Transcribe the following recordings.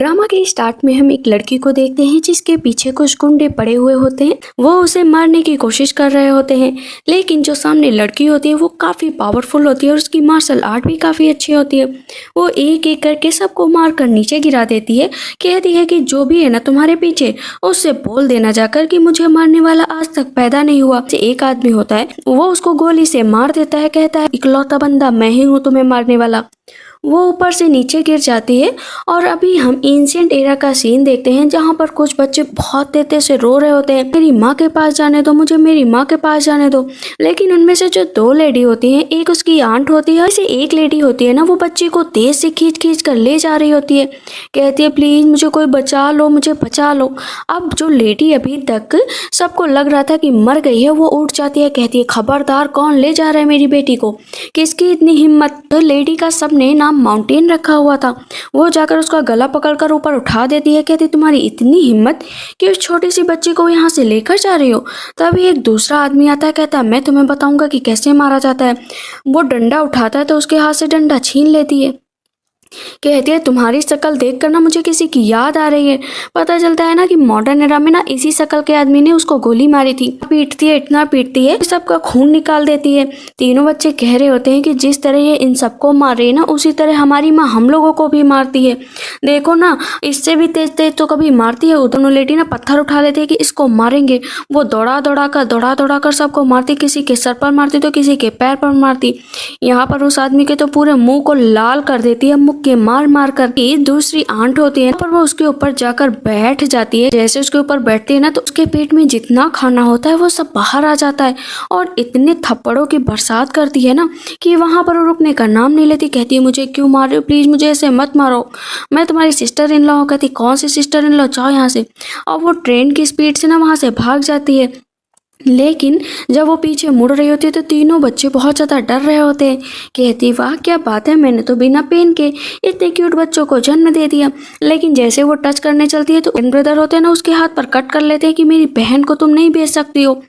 Drama के start में हम एक लड़की को देखते हैं जिसके पीछे कुछ गुंडे पड़े हुए होते हैं। वो उसे मारने की कोशिश कर रहे होते हैं, लेकिन जो सामने लड़की होती है वो काफ़ी पावरफुल होती है और उसकी मार्शल आर्ट भी काफ़ी अच्छी होती है। वो एक एक करके सबको मार कर नीचे गिरा देती है। कहती है कि जो भी है ना तुम्हारे पीछे, उससे बोल देना जाकर कि मुझे मारने वाला आज तक पैदा नहीं हुआ। एक आदमी होता है, वो उसको गोली से मार देता है। कहता है इकलौता बंदा मैं ही हूँ तुम्हें मारने वाला। वो ऊपर से नीचे गिर जाती है। और अभी हम एंशिएंट एरा का सीन देखते हैं जहाँ पर कुछ बच्चे बहुत तेज से रो रहे होते हैं, मेरी माँ के पास जाने दो, मुझे मेरी माँ के पास जाने दो। लेकिन उनमें से जो दो लेडी होती हैं, एक उसकी आंट होती है, जैसे एक लेडी होती है ना, वो बच्चे को तेज से खींच खींच कर ले जा रही होती है। कहती है प्लीज मुझे कोई बचा लो, मुझे बचा लो। अब जो लेडी अभी तक सबको लग रहा था कि मर गई है, वो उठ जाती है। कहती है खबरदार, कौन ले जा रहा है मेरी बेटी को, किसकी इतनी हिम्मत। तो लेडी का सबने नाम माउंटेन रखा हुआ था, वो जाकर उसका गला पकड़कर ऊपर उठा देती है। कहती तुम्हारी इतनी हिम्मत कि उस छोटी सी बच्ची को यहाँ से लेकर जा रही हो। तभी एक दूसरा आदमी आता है, कहता है मैं तुम्हें बताऊंगा कि कैसे मारा जाता है। वो डंडा उठाता है तो उसके हाथ से डंडा छीन लेती है। कहती है तुम्हारी शक्ल देखकर ना मुझे किसी की याद आ रही है। पता चलता है ना कि मॉडर्न एरा में ना इसी शक्ल के आदमी ने उसको गोली मारी थी। पीटती है, इतना पीटती है सबका खून निकाल देती है। तीनों बच्चे कह रहे होते हैं कि जिस तरह ये इन सबको मार रही है ना, उसी तरह हमारी माँ हम लोगों को भी मारती है। देखो ना, इससे भी तेज तेज तो कभी मारती है। दोनों लेडी ना पत्थर उठा लेते हैं कि इसको मारेंगे। वो दौड़ा दौड़ा कर सबको मारती, किसी के सर पर मारती तो किसी के पैर पर मारती। यहाँ पर उस आदमी के तो पूरे मुंह को लाल कर देती है मुक्के मार मार कर। दूसरी आंट होती है पर वो उसके ऊपर जाकर बैठ जाती है। जैसे उसके ऊपर बैठती है ना, तो उसके पेट में जितना खाना होता है वो सब बाहर आ जाता है और इतने थप्पड़ों की बरसात करती है ना कि वहां पर वो रुकने का नाम नहीं लेती। कहती है मुझे क्यों मार रहे हो, प्लीज मुझे ऐसे मत मारो, मैं तुम्हारी सिस्टर इन लॉ हूँ। कहती कौन सी सिस्टर इन लॉ, जाओ यहाँ से। और वो ट्रेन की स्पीड से ना वहां से भाग जाती है। लेकिन जब वो पीछे मुड़ रही होती है तो तीनों बच्चे बहुत ज़्यादा डर रहे होते हैं। कहती वाह क्या बात है, मैंने तो बिना पेन के इतने क्यूट बच्चों को जन्म दे दिया। लेकिन जैसे वो टच करने चलती है तो ब्रदर होते हैं ना, उसके हाथ पर कट कर लेते हैं कि मेरी बहन को तुम नहीं बेच सकती हो।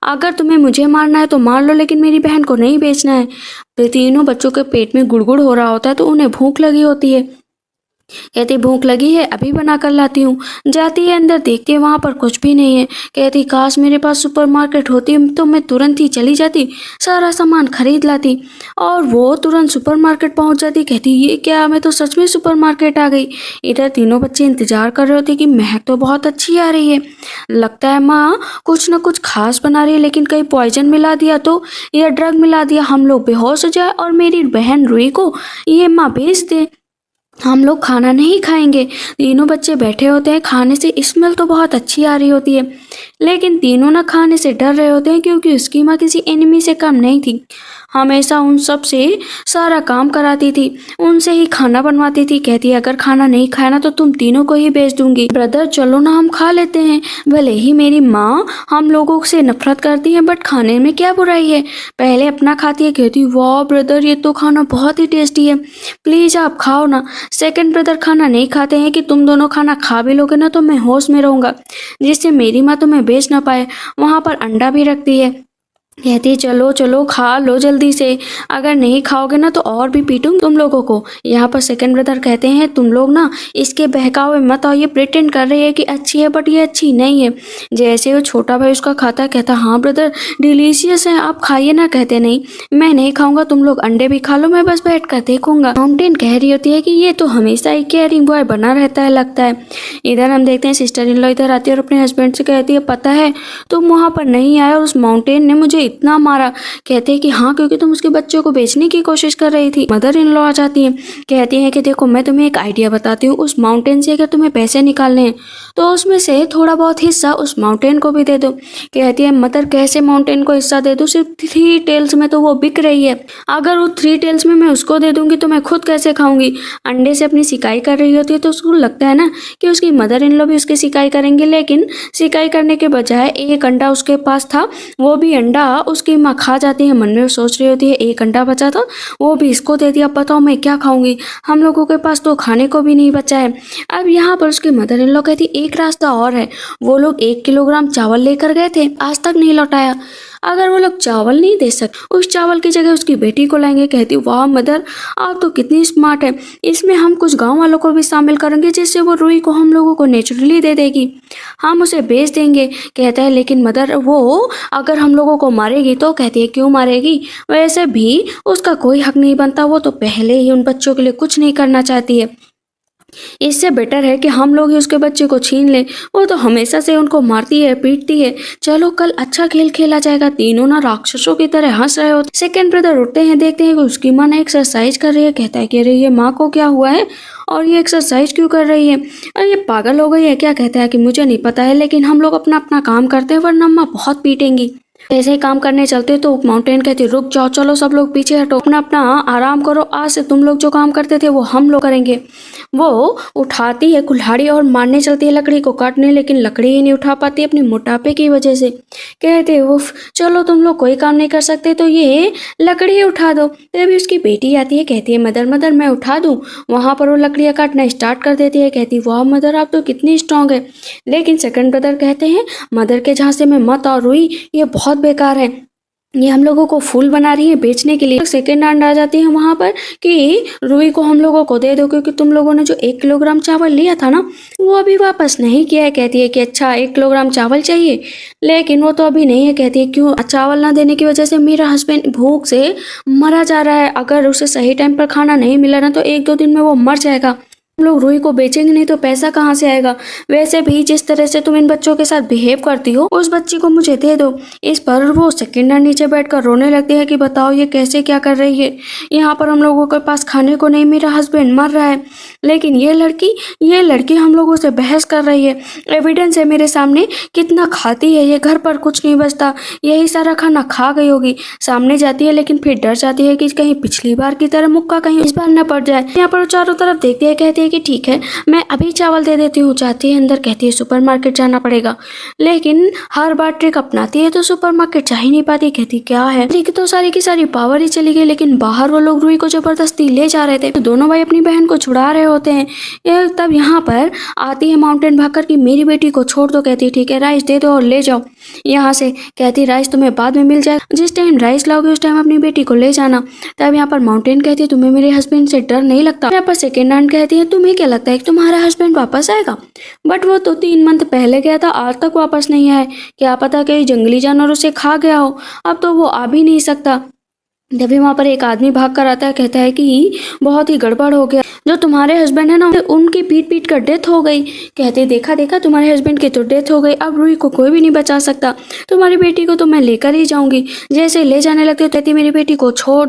अगर तुम्हें मुझे मारना है तो मार लो, लेकिन मेरी बहन को नहीं बेचना है। तो तीनों बच्चों के पेट में गुड़गुड़ हो रहा होता है तो उन्हें भूख लगी होती है। कहती भूख लगी है, अभी बना कर लाती हूँ। जाती है अंदर, देखती है वहाँ पर कुछ भी नहीं है। कहती काश मेरे पास सुपरमार्केट होती तो मैं तुरंत ही चली जाती, सारा सामान खरीद लाती। और वो तुरंत सुपरमार्केट पहुँच जाती। कहती ये क्या, मैं तो सच में सुपरमार्केट आ गई। इधर तीनों बच्चे इंतजार कर रहे होते कि महक तो बहुत अच्छी आ रही है, लगता है माँ कुछ न कुछ खास बना रही है, लेकिन कहीं पॉइजन मिला दिया तो, या ड्रग मिला दिया, हम लोग बेहोश हो जाए और मेरी बहन रुई को ये माँ बेच दे, हम लोग खाना नहीं खाएंगे। तीनों बच्चे बैठे होते हैं, खाने से स्मेल तो बहुत अच्छी आ रही होती है, लेकिन तीनों ना खाने से डर रहे होते हैं क्योंकि उसकी माँ किसी एनिमी से कम नहीं थी। हमेशा उन सब से सारा काम कराती थी, उनसे ही खाना बनवाती थी। कहती अगर खाना नहीं खाया ना तो तुम तीनों को ही बेच दूंगी। ब्रदर चलो ना हम खा लेते हैं, भले ही मेरी माँ हम लोगों से नफरत करती है बट खाने में क्या बुराई है, पहले अपना खाती है। कहती वाह ब्रदर ये तो खाना बहुत ही टेस्टी है, प्लीज आप खाओ ना। सेकंड ब्रदर खाना नहीं खाते हैं कि तुम दोनों खाना खा भी लोगे ना तो मैं होश में रहूंगा, जिससे मेरी माँ तुम्हें बेच ना पाए। वहां पर अंडा भी रखती है। कहती चलो चलो खा लो जल्दी से, अगर नहीं खाओगे ना तो और भी पीटूंगी तुम लोगों को। यहाँ पर सेकंड ब्रदर कहते हैं तुम लोग ना इसके बहकावे मत आओ, ये प्रिटेंड कर रही है कि अच्छी है बट ये अच्छी नहीं है। जैसे वो छोटा भाई उसका खाता है, कहता हाँ ब्रदर डिलीशियस है, आप खाइए ना। कहते नहीं मैं नहीं खाऊंगा, तुम लोग अंडे भी खा लो, मैं बस बैठ कर देखूंगा। माउंटेन कह रही होती है कि ये तो हमेशा ही केयरिंग बॉय बना रहता है लगता है। इधर हम देखते हैं सिस्टर इन लॉ इधर आती है और अपने हस्बैंड से कहती है पता है तुम वहाँ पर नहीं आए और उस माउंटेन ने मुझे इतना मारा। कहते हैं कि हाँ क्योंकि तुम उसके बच्चों को बेचने की कोशिश कर रही थी। मदर इन लॉ आ जाती हैं, कहती हैं कि देखो मैं तुम्हें एक आइडिया बताती हूँ, उस माउंटेन से अगर तुम्हें पैसे निकालने हैं तो उसमें से थोड़ा बहुत हिस्सा उस माउंटेन को भी दे दो। कहती है मदर कैसे माउंटेन को हिस्सा दे दूँ, सिर्फ 3 टेल्स में तो वो बिक रही है, अगर वो 3 टेल्स में मैं उसको दे दूंगी तो मैं खुद कैसे खाऊंगी। अंडे से अपनी सिकाई कर रही होती है तो उसको लगता है ना कि उसकी मदर इन लॉ भी उसकी सिकाई करेंगे, लेकिन सिकाई करने के बजाय एक अंडा उसके पास था, वो भी अंडा उसकी माँ खा जाती है। मन में सोच रही होती है एक अंडा बचा था वो भी इसको दे दिया, बताओ मैं क्या खाऊंगी, हम लोगों के पास तो खाने को भी नहीं बचा है। अब यहाँ पर उसकी मदर इन लॉ कहती एक रास्ता और है, वो लोग 1 किलोग्राम चावल लेकर गए थे, आज तक नहीं लौटाया। अगर वो लोग चावल नहीं दे सकते, उस चावल की जगह उसकी बेटी को लाएंगे। कहती वाह मदर, आप तो कितनी स्मार्ट है, इसमें हम कुछ गांव वालों को भी शामिल करेंगे जिससे वो रुई को हम लोगों को नेचुरली दे देगी, हम उसे बेच देंगे। कहता है लेकिन मदर वो अगर हम लोगों को मारेगी तो। कहती है क्यों मारेगी, वैसे भी उसका कोई हक नहीं बनता, वो तो पहले ही उन बच्चों के लिए कुछ नहीं करना चाहती है, इससे बेटर है कि हम लोग ही उसके बच्चे को छीन लें, वो तो हमेशा से उनको मारती है पीटती है। चलो कल अच्छा खेल खेला जाएगा। तीनों ना राक्षसों की तरह हंस रहे होते। सेकंड ब्रदर उठते हैं, देखते हैं कि उसकी माँ ना एक्सरसाइज कर रही है। कहता है कि अरे ये माँ को क्या हुआ है और ये एक्सरसाइज क्यों कर रही है, अरे ये पागल हो गई है क्या। कहता है कि मुझे नहीं पता है, लेकिन हम लोग अपना अपना काम करते हैं वरना माँ बहुत पीटेंगी। ऐसे ही काम करने चलते तो माउंटेन कहती रुक जाओ, चलो सब लोग पीछे हटो, अपना अपना आराम करो, आज से तुम लोग जो काम करते थे वो हम लोग करेंगे। वो उठाती है कुल्हाड़ी और मारने चलती है लकड़ी को काटने, लेकिन लकड़ी ही नहीं उठा पाती अपने मोटापे की वजह से। कहते उफ चलो तुम लोग कोई काम नहीं कर सकते तो ये लकड़ी ही उठा दो। तभी उसकी बेटी आती है, कहती है मदर मदर मैं उठा दूं। वहां पर वो लकड़ियां काटना स्टार्ट कर देती है। कहती वाह मदर आप तो कितनी स्ट्रांग है। लेकिन सेकंड ब्रदर कहते हैं मदर के झांसे में मत और रुई, ये बहुत बेकार है, ये हम लोगों को फूल बना रही है बेचने के लिए। सेकेंड हैंड आ जाती है वहां पर कि रुई को हम लोगों को दे दो, क्योंकि तुम लोगों ने जो 1 किलोग्राम चावल लिया था ना वो अभी वापस नहीं किया है। कहती है कि अच्छा 1 किलोग्राम चावल चाहिए, लेकिन वो तो अभी नहीं है। कहती है क्यों, चावल ना देने की वजह से मेरा हस्बैंड भूख से मरा जा रहा है, अगर उसे सही टाइम पर खाना नहीं मिला ना तो 1-2 दिन में वो मर जाएगा। हम लोग रुई को बेचेंगे नहीं तो पैसा कहाँ से आएगा, वैसे भी जिस तरह से तुम इन बच्चों के साथ बिहेव करती हो उस बच्ची को मुझे दे दो। इस पर वो सेकंड हैंड नीचे बैठकर रोने लगती है कि बताओ ये कैसे क्या कर रही है, यहाँ पर हम लोगों के पास खाने को नहीं, मेरा हस्बैंड मर रहा है, लेकिन ये लड़की हम लोगों से बहस कर रही है, एविडेंस है मेरे सामने कितना खाती है, ये घर पर कुछ नहीं बचता, यही सारा खाना खा गई होगी। सामने जाती है लेकिन फिर डर जाती है कि कहीं पिछली बार की तरह मुक्का कहीं इस बार न पड़ जाए। यहाँ पर चारों तरफ देखती है, कहती है कि ठीक है मैं अभी चावल दे देती हूँ। जाती है अंदर, कहती है सुपरमार्केट जाना पड़ेगा, लेकिन हर बार ट्रिक अपनाती है तो सुपरमार्केट जा ही नहीं पाती। कहती क्या है, ट्रिक तो सारी की सारी पावर ही चली गई। लेकिन बाहर वो लोग रुई को जबरदस्ती ले जा रहे थे, तो दोनों भाई अपनी बहन को छुड़ा रहे होते हैं। तब यहाँ पर आती है माउंटेन भागकर कि मेरी बेटी को छोड़ दो। कहती है ठीक है राइस दे दो और ले जाओ यहाँ से। कहती राइस तुम्हें बाद में मिल जाएगा, जिस टाइम राइस लाओगे उस टाइम अपनी बेटी को ले जाना। तब यहाँ पर माउंटेन कहती है तुम्हें मेरे हस्बैंड से डर नहीं लगता। यहाँ पर सेकेंड हैंड कहती है तुम्हें क्या लगता है कि तुम्हारा हस्बैंड वापस आएगा, बट वो तो 3 मंथ पहले गया था, आज तक वापस नहीं आया, क्या पता कहीं जंगली जानवर उसे खा गया हो, अब तो वो आ भी नहीं सकता। तभी वहां पर एक आदमी भाग कर आता है, कहता है कि बहुत ही गड़बड़ हो गया, जो तुम्हारे हस्बैंड है ना उनकी पीट कर डेथ हो गई। कहते देखा तुम्हारे हस्बैंड की तो डेथ हो गई, अब रुई को कोई भी नहीं बचा सकता, तुम्हारी बेटी को तो मैं लेकर ही जाऊंगी। जैसे ले जाने लगते कहती मेरी बेटी को छोड़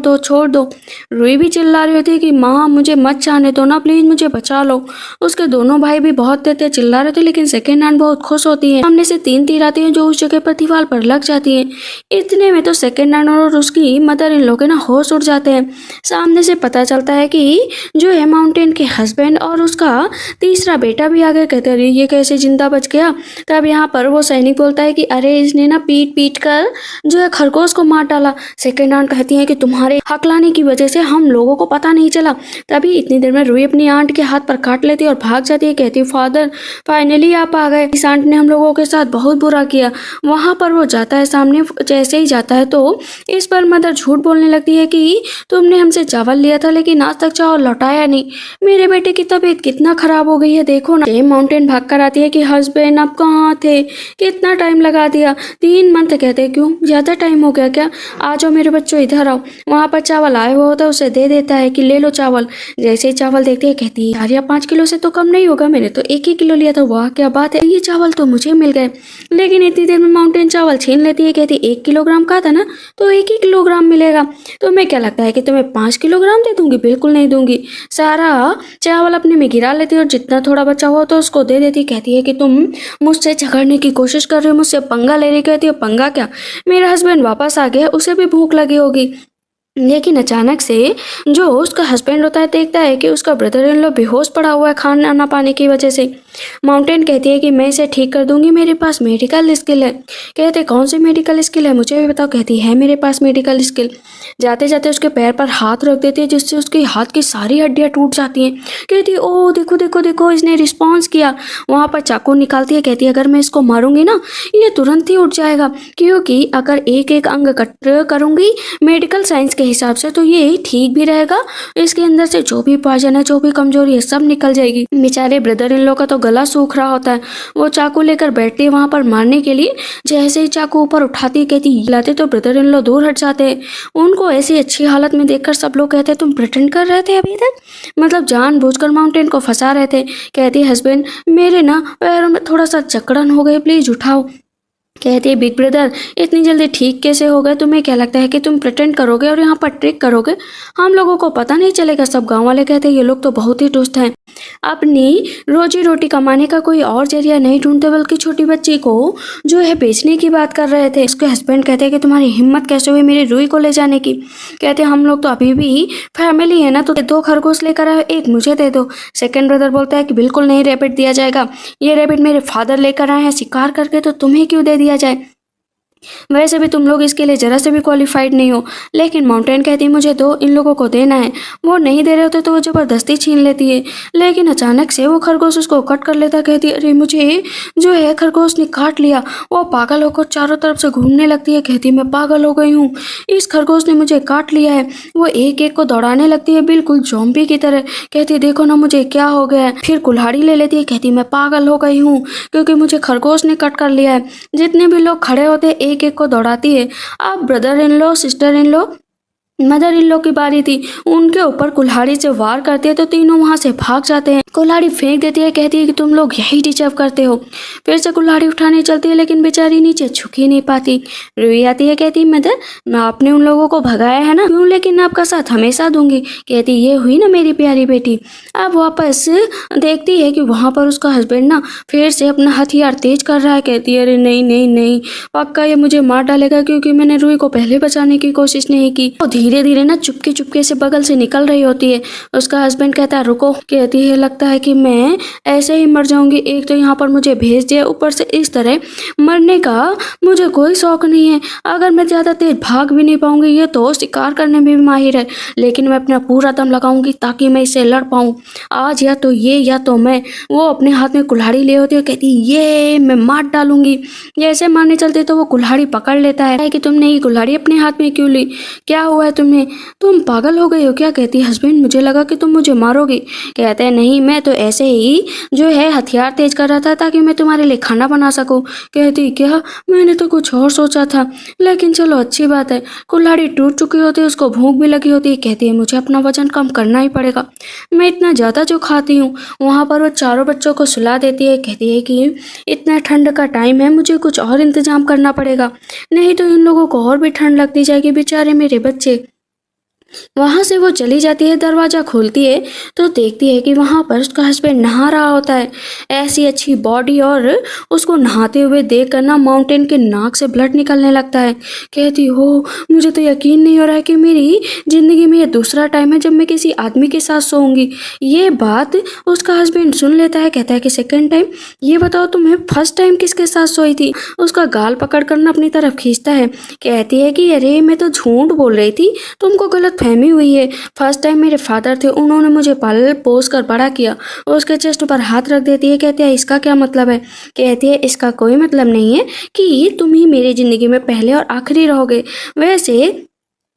दो। रुई भी चिल्ला रही होती है कि माँ मुझे मत जाने दो ना, प्लीज मुझे बचा लो। उसके दोनों भाई भी बहुत तेज चिल्ला रहे थे, लेकिन सेकेंड हैंड बहुत खुश होती है। सामने से 3 तीर आती है जो उस जगह पर दीवार पर लग जाती है। इतने में तो सेकेंड हैंड और उसकी मदर इन लोग ना होश उड़ जाते हैं। सामने से पता चलता है कि जो है माउंटेन के हस्बैंड और उसका तीसरा बेटा भी आ गया। कहते हैं ये कैसे जिंदा बच गया। तब यहाँ पर वो सैनिक बोलता है कि अरे इसने ना पीट कर जो है खरगोश को मार डाला। सेकेंड हैंड कहती है कि तुम्हारे हकलाने की वजह से हम लोगों को पता नहीं चला। तभी इतनी देर में रुई अपनी आंट के हाथ पर काट लेती है और भाग जाती है। कहती फादर फाइनली आप आ गए, इस आंट ने हम लोगों के साथ बहुत बुरा किया। वहां पर वो जाता है सामने, जैसे ही जाता है तो इस पर मदर झूठ बोलने लगती है कि तुमने हमसे चावल लिया था लेकिन आज तक चावल लौटाया नहीं, मेरे बेटे की तबीयत कितना खराब हो गई है देखो ना। माउंटेन भाग कर आती है कि हस्बैंड आप कहाँ थे, कितना टाइम लगा दिया, 3 मंथ। कहते क्यों ज्यादा टाइम हो गया क्या, आ जाओ मेरे बच्चों इधर आओ। वहां पर चावल आया हुआ होता है, उसे दे देता है कि ले लो चावल। जैसे ही चावल देखते है कहती है यार 5 किलो से तो कम नहीं होगा, मैंने तो 1 ही किलो लिया था। वाह क्या बात है, ये चावल तो मुझे मिल गए। लेकिन इतनी देर में माउंटेन चावल छीन लेती है। कहती 1 किलोग्राम का था ना तो 1 ही किलोग्राम मिलेगा, तुम्हें क्या लगता है कि तुम्हें 5 किलोग्राम दे दूंगी, बिल्कुल नहीं दूंगी। सारा चावल अपने में गिरा लेती है और जितना थोड़ा बचा हुआ तो उसको दे देती। कहती है कि तुम मुझसे झगड़ने की कोशिश कर रहे हो, मुझसे पंगा ले रही। कहती है पंगा क्या, मेरा हस्बैंड वापस आ गया, उसे भी भूख लगी होगी। लेकिन अचानक से जो उसका हस्बैंड होता है देखता है कि उसका ब्रदर इन लॉ बेहोश पड़ा हुआ है खाना ना पाने की वजह से। माउंटेन कहती है कि मैं इसे ठीक कर दूंगी, मेरे पास मेडिकल स्किल है। कहते कौन सी मेडिकल स्किल है, मुझे भी बताओ। कहती है मेरे पास मेडिकल स्किल। जाते जाते उसके पैर पर हाथ रख देती है जिससे उसके हाथ की सारी हड्डियां टूट जाती हैं। कहती है ओ देखो देखो देखो, इसने रिस्पॉन्स किया। वहाँ पर चाकू निकालती है, कहती है अगर मैं इसको मारूंगी ना ये तुरंत ही उठ जाएगा, क्योंकि अगर एक एक अंग कट करूंगी मेडिकल साइंस के हिसाब से तो ये ठीक भी रहेगा, इसके अंदर से जो भी पॉइजन है जो भी कमजोरी है सब निकल जाएगी। बेचारे ब्रदर इन लॉ का तो गला सूख रहा होता है। वो चाकू लेकर बैठती है वहां पर मारने के लिए। जैसे ही चाकू ऊपर उठाती है कहती लाते तो ब्रदर इन लॉ दूर हट जाते हैं। उनको ऐसी अच्छी हालत में देखकर सब लोग कहते हैं तुम प्रिटेंड कर रहे थे अभी तक, मतलब जानबूझकर माउंटेन को फंसा रहे थे। कहती हस्बैंड मेरे ना पैरों में थोड़ा सा जकड़न हो गई, प्लीज उठाओ। कहती है बिग ब्रदर इतनी जल्दी ठीक कैसे हो गए, तुम्हें क्या लगता है कि तुम प्रिटेंड करोगे और यहाँ पर ट्रिक करोगे, हम लोगों को पता नहीं चलेगा। सब गांव वाले कहते हैं ये लोग तो बहुत ही दुष्ट हैं, अपनी रोजी रोटी कमाने का कोई और जरिया नहीं ढूंढते बल्कि छोटी बच्ची को जो है बेचने की बात कर रहे थे। उसके हस्बैंड कहते हैं कि तुम्हारी हिम्मत कैसे हुई मेरी रूही को ले जाने की। कहते हैं हम लोग तो अभी भी फैमिली है ना, तो 2 खरगोश लेकर आए, एक मुझे दे दो। सेकंड ब्रदर बोलता है कि बिल्कुल नहीं रैबिट दिया जाएगा, ये रैबिट मेरे फादर लेकर आए हैं शिकार करके, तो तुम्हें क्यों दे दिया जाए, वैसे भी तुम लोग इसके लिए जरा से भी क्वालिफाइड नहीं हो। लेकिन माउंटेन कहती है मुझे दो, इन लोगों को देना है। वो नहीं दे रहे होते तो वो जबरदस्ती छीन लेती है। लेकिन अचानक से वो खरगोश उसको कट कर लेता। कहती है अरे मुझे जो है खरगोश ने काट लिया। वो पागल होकर चारों तरफ से घूमने लगती है। कहती है मैं पागल हो गई हूँ, इस खरगोश ने मुझे काट लिया है। वो एक एक को दौड़ाने लगती है बिल्कुल ज़ॉम्बी की तरह। कहती है देखो ना मुझे क्या हो गया है। फिर कुल्हाड़ी ले लेती है। कहती मैं पागल हो गई हूँ क्योंकि मुझे खरगोश ने कट कर लिया है। जितने भी लोग खड़े होते हैं एक एक को दौड़ाती है। अब brother in law, sister in law, mother in law की बारी थी। उनके ऊपर कुल्हाड़ी से वार करती है तो तीनों वहां से भाग जाते हैं। कुल्हाड़ी फेंक देती है, कहती है कि तुम लोग यही डिजर्व करते हो। फिर से कुल्हाड़ी उठाने चलती है लेकिन बेचारी नीचे झुक ही नहीं पाती। रोई आती है, कहती मदर मैं आपने उन लोगों को भगाया है ना, क्यों, लेकिन आपका साथ हमेशा दूंगी। कहती ये हुई ना मेरी प्यारी बेटी। अब वापस देखती है कि वहां पर उसका हस्बैंड ना फिर से अपना हथियार तेज कर रहा है। कहती है अरे नहीं नहीं नहीं, पक्का ये मुझे मार डालेगा क्योंकि मैंने रूही को पहले बचाने की कोशिश नहीं की। धीरे धीरे ना चुपके चुपके से बगल से निकल रही होती है। उसका हस्बैंड कहता है रुको। कहती है लगता है कि मैं ऐसे ही मर जाऊंगी, एक तो यहाँ पर मुझे भेज दिया, ऊपर से इस तरह मरने का मुझे कोई शौक नहीं है। अगर मैं ज़्यादा तेज भाग भी नहीं पाऊंगी, ये तो शिकार करने में भी माहिर है, लेकिन मैं अपना पूरा दम लगाऊंगी ताकि मैं इससे लड़ पाऊँ। आज या तो ये या तो मैं। वो अपने हाथ में कुल्हाड़ी ले होती है। कहती ये मैं मार डालूंगी। जैसे मारने चलते तो वो कुल्हाड़ी पकड़ लेता है कि तुमने ये कुल्हाड़ी अपने हाथ में क्यों ली, क्या हुआ है तुम्हें, तुम पागल हो गई हो क्या। कहती है हस्बैंड मुझे लगा कि तुम मुझे मारोगी। कहते हैं नहीं, मैं तो ऐसे ही जो है हथियार तेज कर रहा था ताकि मैं तुम्हारे लिए खाना बना सकूं। कहती क्या, मैंने तो कुछ और सोचा था, लेकिन चलो अच्छी बात है। कुल्हाड़ी टूट चुकी होती है, उसको भूख भी लगी होती है। कहती है मुझे अपना वजन कम करना ही पड़ेगा, मैं इतना ज़्यादा जो खाती हूँ। वहाँ पर वो चारों बच्चों को सुला देती है। कहती है कि इतना ठंड का टाइम है, मुझे कुछ और इंतजाम करना पड़ेगा, नहीं तो इन लोगों को और भी ठंड लगती जाएगी, बेचारे मेरे बच्चे। वहां से वो चली जाती है। दरवाजा खोलती है तो देखती है कि वहां पर उसका हस्बैंड नहा रहा होता है। ऐसी अच्छी बॉडी और उसको नहाते हुए देख कर ना माउंटेन के नाक से ब्लड निकलने लगता है। कहती हो मुझे तो यकीन नहीं हो रहा है कि मेरी जिंदगी में ये दूसरा टाइम है जब मैं किसी आदमी के साथ सोऊंगी। ये बात उसका हस्बैंड सुन लेता है। कहता है कि सेकेंड टाइम, ये बताओ तुम्हें फर्स्ट टाइम किसके साथ सोई थी। उसका गाल पकड़ कर ना अपनी तरफ खींचता है। कहती है कि अरे मैं तो झूठ बोल रही थी, तुमको गलत फहमी हुई है। फर्स्ट टाइम मेरे फादर थे, उन्होंने मुझे पाल पोस कर बड़ा किया। उसके चेस्ट पर हाथ रख देती है। कहती है इसका क्या मतलब है। कहती है इसका कोई मतलब नहीं है कि तुम ही मेरी ज़िंदगी में पहले और आखिरी रहोगे। वैसे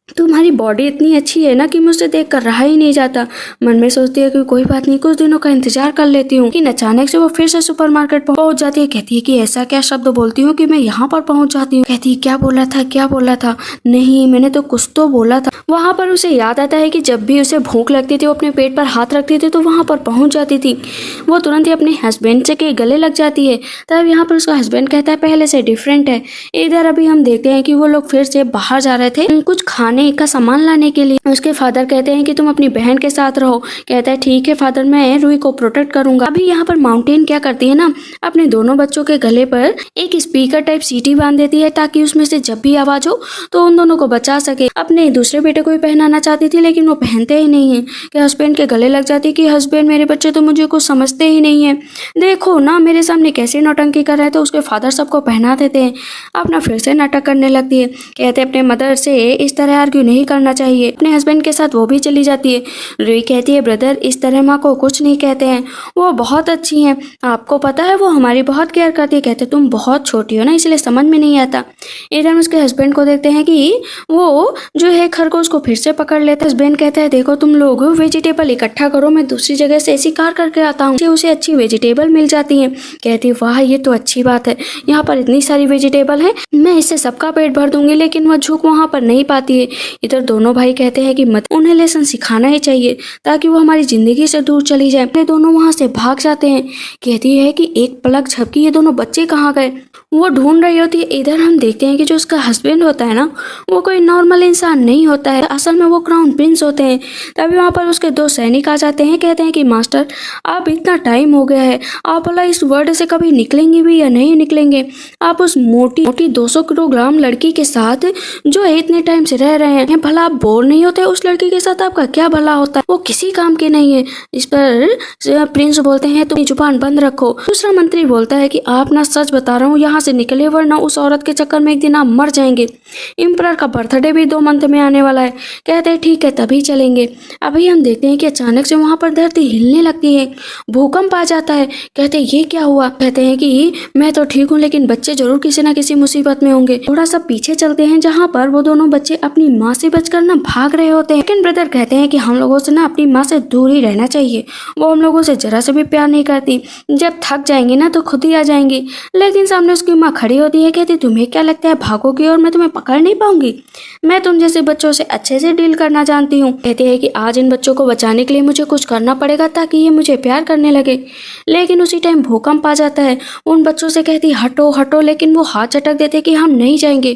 तुम्हारी बॉडी इतनी अच्छी है ना कि मुझसे देख कर रहा ही नहीं जाता। मन में सोचती है कि कोई बात नहीं, कुछ दिनों का इंतजार कर लेती हूँ। लेकिन अचानक से वो फिर से सुपरमार्केट पहुंच जाती है। कहती है कि ऐसा क्या शब्द बोलती हूँ कि मैं यहाँ पर पहुंच जाती हूँ। कहती है क्या बोला था, क्या बोला था, नहीं मैंने तो कुछ तो बोला था। वहां पर उसे याद आता है कि जब भी उसे भूख लगती थी वो अपने पेट पर हाथ रखती थी तो वहां पर पहुंच जाती थी। वो तुरंत ही अपने हस्बैंड से के गले लग जाती है। तब यहाँ पर उसका हस्बैंड कहता है पहले से डिफरेंट है। इधर अभी हम देखते हैं कि वो लोग फिर से बाहर जा रहे थे कुछ खाने खाने का सामान लाने के लिए। उसके फादर कहते हैं कि तुम अपनी बहन के साथ रहो। कहता है ठीक है फादर, मैं रूही को प्रोटेक्ट करूंगा। अभी यहाँ पर माउंटेन क्या करती है ना, अपने दोनों बच्चों के गले पर एक स्पीकर टाइप सीटी बांध देती है ताकि उसमें से जब भी आवाज हो तो उन दोनों को बचा सके। अपने दूसरे बेटे को भी पहनाना चाहती थी लेकिन वो पहनते ही नहीं है कि हस्बैंड के गले लग जाती कि हस्बैंड मेरे बच्चे तो मुझे कुछ समझते ही नहीं है, देखो ना मेरे सामने कैसे नौटंकी कर रहे हैं। तो उसके फादर सबको पहना देते हैं। अपना फिर से नाटक करने लगती है। कहते अपने मदर से इस तरह आर्ग्यू नहीं करना चाहिए। अपने हस्बैंड के साथ वो भी चली जाती है। रूही कहती है ब्रदर इस तरह माँ को कुछ नहीं कहते हैं, वो बहुत अच्छी हैं, आपको पता है वो हमारी बहुत केयर करती है। कहते तुम बहुत छोटी हो ना इसलिए समझ में नहीं आता। इधर उसके हस्बैंड को देखते हैं कि वो जो है खरगोश को फिर से पकड़ लेता है। हस्बैंड कहता है देखो तुम लोग वेजिटेबल इकट्ठा करो, मैं दूसरी जगह से शिकार करके आता हूँ। उसे अच्छी वेजिटेबल मिल जाती है। कहती वाह ये तो अच्छी बात है, यहाँ पर इतनी सारी वेजिटेबल है, मैं इससे सबका पेट भर दूंगी। लेकिन वह झुक वहाँ पर नहीं पाती है। इधर दोनों भाई कहते हैं कि मत उन्हें लेसन सिखाना ही चाहिए ताकि वो हमारी जिंदगी से दूर चली जाए। वे दोनों वहाँ से भाग जाते हैं। कहती है कि एक पलक झपकी ये दोनों बच्चे कहाँ गए, वो ढूंढ रही होती है। इधर हम देखते हैं कि जो उसका हस्बैंड होता है ना वो कोई नॉर्मल इंसान नहीं होता है, असल में वो क्राउन प्रिंस होते हैं। तभी वहाँ पर उसके दो सैनिक आ जाते हैं। कहते हैं कि मास्टर आप इतना टाइम हो गया है, आप भला इस वर्ल्ड से कभी निकलेंगे भी या नहीं निकलेंगे। आप उस मोटी मोटी 200 किलोग्राम लड़की के साथ जो है इतने टाइम से रह रहे हैं, भला आप बोर नहीं होते? उस लड़की के साथ आपका क्या भला होता है, वो किसी काम की नहीं है। इस पर प्रिंस बोलते हैं तुम जुबान बंद रखो। दूसरा मंत्री बोलता है कि आप ना सच बता रहा हूँ, यहाँ से निकले वरना उस औरत के चक्कर में एक दिन आप मर जाएंगे। इम्परर का बर्थडे भी 2 मंथ में आने वाला है। कहते हैं ठीक है तभी चलेंगे। अभी हम देखते हैं कि अचानक से वहाँ पर धरती हिलने लगती है, भूकंप आ जाता है। कहते हैं ये क्या हुआ? कहते हैं कि मैं तो ठीक हूँ लेकिन बच्चे जरूर किसी न किसी मुसीबत में होंगे। थोड़ा सा पीछे चलते हैं जहाँ पर वो दोनों बच्चे अपनी माँ से बचकर ना भाग रहे होते हैं। लेकिन ब्रदर कहते हैं कि हम लोगों से ना अपनी माँ से दूर ही रहना चाहिए, वो हम लोगों से जरा से भी प्यार नहीं करती, जब थक जाएंगी ना तो खुद ही आ जाएंगी। लेकिन सामने उसकी माँ खड़ी होती है। कहती तुम्हें क्या लगता है भागोगी और मैं तुम्हें पकड़ नहीं पाऊंगी? मैं तुम जैसे बच्चों से अच्छे से डील करना जानती हूँ। कहते हैं कि आज इन बच्चों को बचाने के लिए मुझे कुछ करना पड़ेगा ताकि ये मुझे प्यार करने लगे। लेकिन उसी टाइम भूकंप आ जाता है। उन बच्चों से कहती हटो हटो, लेकिन वो हाथ झटक देते कि हम नहीं जाएंगे।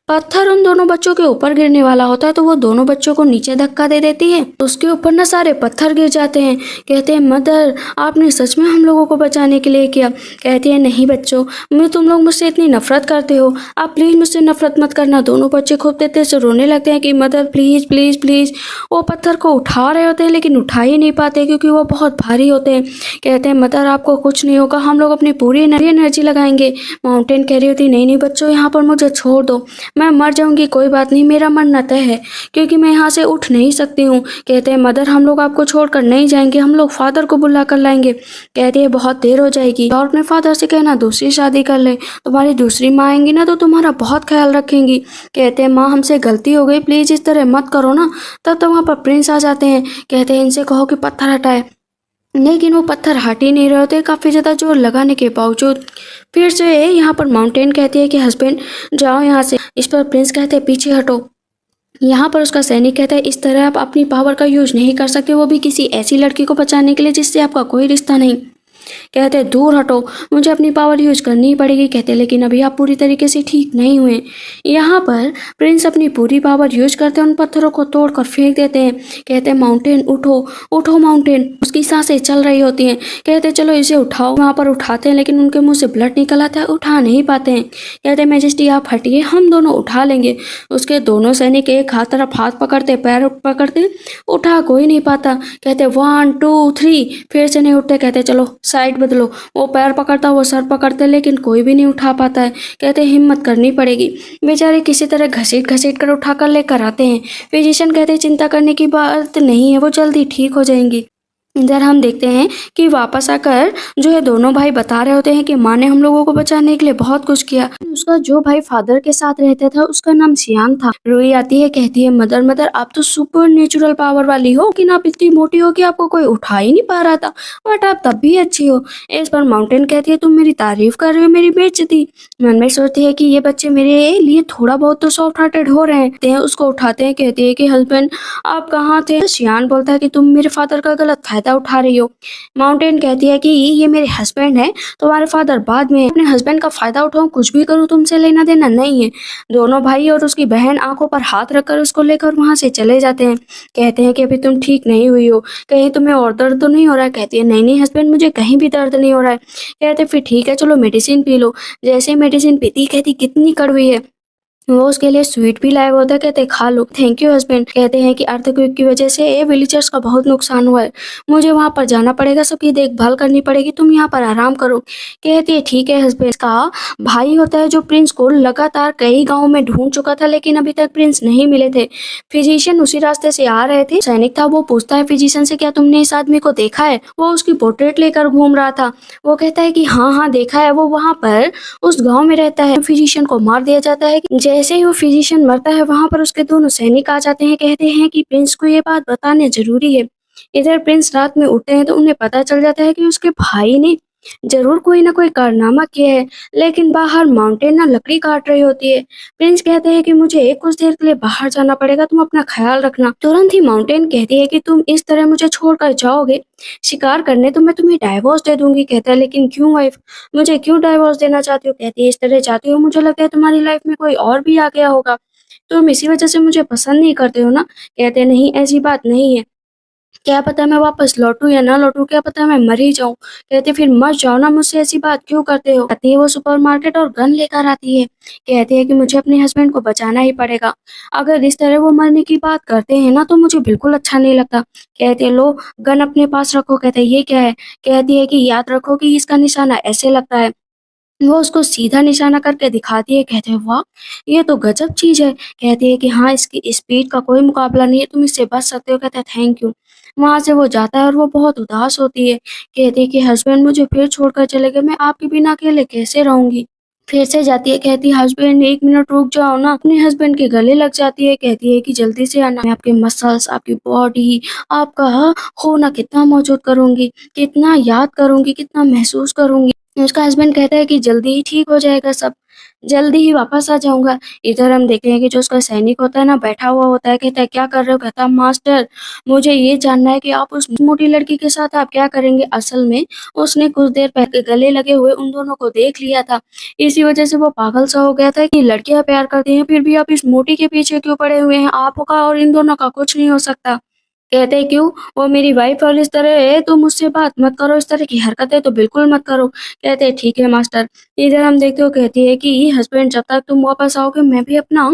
पत्थर उन दोनों बच्चों के ऊपर गिरने वाला होता है तो वो दोनों बच्चों को नीचे धक्का दे देती है। उसके ऊपर ना सारे पत्थर गिर जाते हैं। कहते हैं मदर आपने सच में हम लोगों को बचाने के लिए किया? कहती है नहीं बच्चों, तुम लोग मुझसे इतनी नफरत करते हो, आप प्लीज मुझसे नफरत मत करना। दोनों बच्चे खूब तेज से रोने लगते हैं कि मदर प्लीज प्लीज प्लीज। वो पत्थर को उठा रहे होते हैं लेकिन उठा ही नहीं पाते क्योंकि वो बहुत भारी होते हैं। कहते हैं मदर आपको कुछ नहीं होगा, हम लोग अपनी पूरी एनर्जी लगाएंगे। माउंटेन कह रही होती नहीं नहीं बच्चों यहाँ पर मुझे छोड़ दो, मैं मर जाऊंगी कोई बात नहीं, मेरा मरना तय है क्योंकि मैं यहाँ से उठ नहीं सकती हूँ। कहते हैं मदर हम लोग आपको छोड़कर नहीं जाएंगे, हम लोग फादर को बुला कर लाएंगे। कहती है बहुत देर हो जाएगी और अपने फादर से कहना दूसरी शादी कर ले, तुम्हारी दूसरी माँ आएंगी ना तो तुम्हारा बहुत ख्याल रखेंगी। कहते हैं माँ हमसे गलती हो गई, प्लीज इस तरह मत करो ना। तब तो वहाँ पर प्रिंस आ जाते हैं। कहते हैं इनसे कहो कि पत्थर हटाए, लेकिन वो पत्थर हट ही नहीं रहे होते काफ़ी ज़्यादा जोर लगाने के बावजूद। फिर से यहाँ पर माउंटेन कहती है कि हस्बैंड जाओ यहाँ से। इस पर प्रिंस कहते हैं पीछे हटो। यहाँ पर उसका सैनिक कहता है इस तरह आप अपनी पावर का यूज नहीं कर सकते, वो भी किसी ऐसी लड़की को बचाने के लिए जिससे आपका कोई रिश्ता नहीं। कहते हैं दूर हटो, मुझे अपनी पावर यूज करनी ही पड़ेगी। कहते हैं लेकिन अभी आप पूरी तरीके से ठीक नहीं हुए। यहाँ पर प्रिंस अपनी पूरी पावर यूज करते हैं, उन पत्थरों को तोड़कर फेंक देते हैं। कहते हैं माउंटेन उठो उठो माउंटेन। उसकी सांसें चल रही होती हैं। कहते हैं चलो इसे उठाओ। वहाँ पर उठाते हैं लेकिन उनके मुंह से ब्लड निकल आता है, उठा नहीं पाते हैं। कहते हैं मैजेस्टी आप हटिए, हम दोनों उठा लेंगे। उसके दोनों सैनिक एक हाथ तरफ हाथ पकड़ते पैर पकड़ते, उठा कोई नहीं पाता। कहते 1 2 3, फिर से नहीं उठते। कहते चलो साइड बदलो। वो पैर पकड़ता वो सर पकड़ते लेकिन कोई भी नहीं उठा पाता है। कहते हिम्मत करनी पड़ेगी। बेचारे किसी तरह घसीट घसीट कर उठा कर लेकर आते हैं। फिजिशियन कहते चिंता करने की बात नहीं है, वो जल्दी ठीक हो जाएंगी। इधर हम देखते हैं कि वापस आकर जो है दोनों भाई बता रहे होते हैं कि माँ ने हम लोगों को बचाने के लिए बहुत कुछ किया। उसका जो भाई फादर के साथ रहता था उसका नाम सियान था। रोई आती है कहती है मदर मदर आप तो सुपर नेचुरल पावर वाली हो, लेकिन आप इतनी मोटी हो कि आपको कोई उठा ही नहीं पा रहा था, बट आप तब भी अच्छी हो। इस पर माउंटेन कहती है तुम मेरी तारीफ कर रहे हो, मेरी बेइज्जती। मन में सोचती है कि ये बच्चे मेरे लिए थोड़ा बहुत तो सॉफ्ट हार्टेड हो रहे हैं। उसको उठाते हैं। कहती है कि हस्बैंड आप कहाँ थे? सियान बोलता है कि तुम मेरे फादर का गलत फायदा फायदा उठा रही हो। माउंटेन कहती है कि ये मेरे हस्बैंड है, तुम्हारे फादर बाद में। अपने हस्बैंड का फायदा उठाऊं, कुछ भी करूं, तुमसे लेना देना नहीं है। दोनों भाई और उसकी बहन आंखों पर हाथ रखकर उसको लेकर वहां से चले जाते हैं। कहते हैं कि अभी तुम ठीक नहीं हुई हो, कहीं तुम्हें और दर्द तो नहीं हो रहा है। कहती है नहीं नहीं हस्बैंड, मुझे कहीं भी दर्द नहीं हो रहा है। कहते फिर ठीक है, चलो मेडिसिन पी लो। जैसे मेडिसिन पीती, कहती कितनी कड़वी है। वो उसके लिए स्वीट भी लाए हुए होते हैं, कहते खा लो। Thank you husband. कहते हैं कि अर्थक्वेक की वजह से विलेजर्स का बहुत नुकसान हुआ है, मुझे वहां पर जाना पड़ेगा, सबकी देखभाल करनी पड़ेगी, तुम यहाँ पर आराम करो। कहती है ठीक है हस्बैंड। का भाई होता है जो प्रिंस को लगातार कई गाँव में ढूंढ चुका था, लेकिन अभी तक प्रिंस नहीं मिले थे। फिजिशियन उसी रास्ते से आ रहे थे, सैनिक था, वो पूछता है फिजिशियन से क्या तुमने इस आदमी को देखा है। वो उसकी पोर्ट्रेट लेकर घूम रहा था। वो कहता है कि हाँ हाँ देखा है, वो वहां पर उस गांव में रहता है। फिजिशियन को मार दिया जाता है। जैसे ही वो फिजिशियन मरता है, वहां पर उसके दोनों सैनिक आ जाते हैं। कहते हैं कि प्रिंस को ये बात बताने जरूरी है। इधर प्रिंस रात में उठते हैं तो उन्हें पता चल जाता है कि उसके भाई ने जरूर कोई ना कोई कारनामा किया है। लेकिन बाहर माउंटेन ना लकड़ी काट रही होती है। प्रिंस कहते हैं कि मुझे कुछ देर के लिए बाहर जाना पड़ेगा, तुम अपना ख्याल रखना। तुरंत ही माउंटेन कहती है कि तुम इस तरह मुझे छोड़कर जाओगे शिकार करने तो मैं तुम्हें डाइवोर्स दे दूंगी। कहता है लेकिन क्यों वाइफ, मुझे क्यों डाइवोर्स देना चाहती हो। कहती है इस तरह चाहती हो, मुझे लगता है तुम्हारी लाइफ में कोई और भी आ गया होगा, तुम इसी वजह से मुझे पसंद नहीं करते हो ना। कहते हैं नहीं ऐसी बात नहीं है, क्या पता मैं वापस लौटूं या ना लौटूं, क्या पता मैं मर ही जाऊं। कहते फिर मर जाओ ना, मुझसे ऐसी बात क्यों करते हो। आती है वो सुपरमार्केट और गन लेकर आती है। कहती है कि मुझे अपने हस्बैंड को बचाना ही पड़ेगा, अगर इस तरह वो मरने की बात करते हैं ना तो मुझे बिल्कुल अच्छा नहीं लगता। कहते हैं लो गन अपने पास रखो। कहते हैं ये क्या है। कहती है कि याद रखो कि इसका निशाना ऐसे लगता है। वो उसको सीधा निशाना करके दिखाती है। कहते हैं वाह ये तो गजब चीज है। कहती है कि हाँ इसकी स्पीड का कोई मुकाबला नहीं है, तुम इससे बच सकते हो। कहता है थैंक यू। वहां से वो जाता है और वो बहुत उदास होती है। कहती है कि हस्बैंड मुझे फिर छोड़कर चले गए, मैं आपके बिना अकेले कैसे रहूंगी। फिर से जाती है। कहती है हस्बैंड एक मिनट रुक जाओ ना। अपने हस्बैंड के गले लग जाती है। कहती है कि जल्दी से आना, मैं आपके मसल्स, आपकी बॉडी, आपका खोना कितना मौजूद करूंगी, कितना याद करूंगी, कितना महसूस करूंगी। उसका हस्बैंड कहता है कि जल्दी ही ठीक हो जाएगा सब, जल्दी ही वापस आ जाऊंगा। इधर हम देखते हैं कि जो उसका सैनिक होता है ना बैठा हुआ होता है। कहता है क्या कर रहे हो। कहता है मास्टर मुझे ये जानना है कि आप उस मोटी लड़की के साथ आप क्या करेंगे। असल में उसने कुछ देर पहले गले लगे हुए उन दोनों को देख लिया था, इसी वजह से वो पागल सा हो गया था कि लड़कियां प्यार करती हैं, फिर भी आप इस मोटी के पीछे क्यों पड़े हुए हैं, आपका और इन दोनों का कुछ नहीं हो सकता। कहते हैं क्यों, वो मेरी वाइफ और इस तरह है तो मुझसे बात मत करो, इस तरह की हरकतें तो बिल्कुल मत करो। कहते हैं ठीक है मास्टर। इधर हम देखते हो कहती है कि हस्बैंड जब तक तुम वापस आओगे मैं भी अपना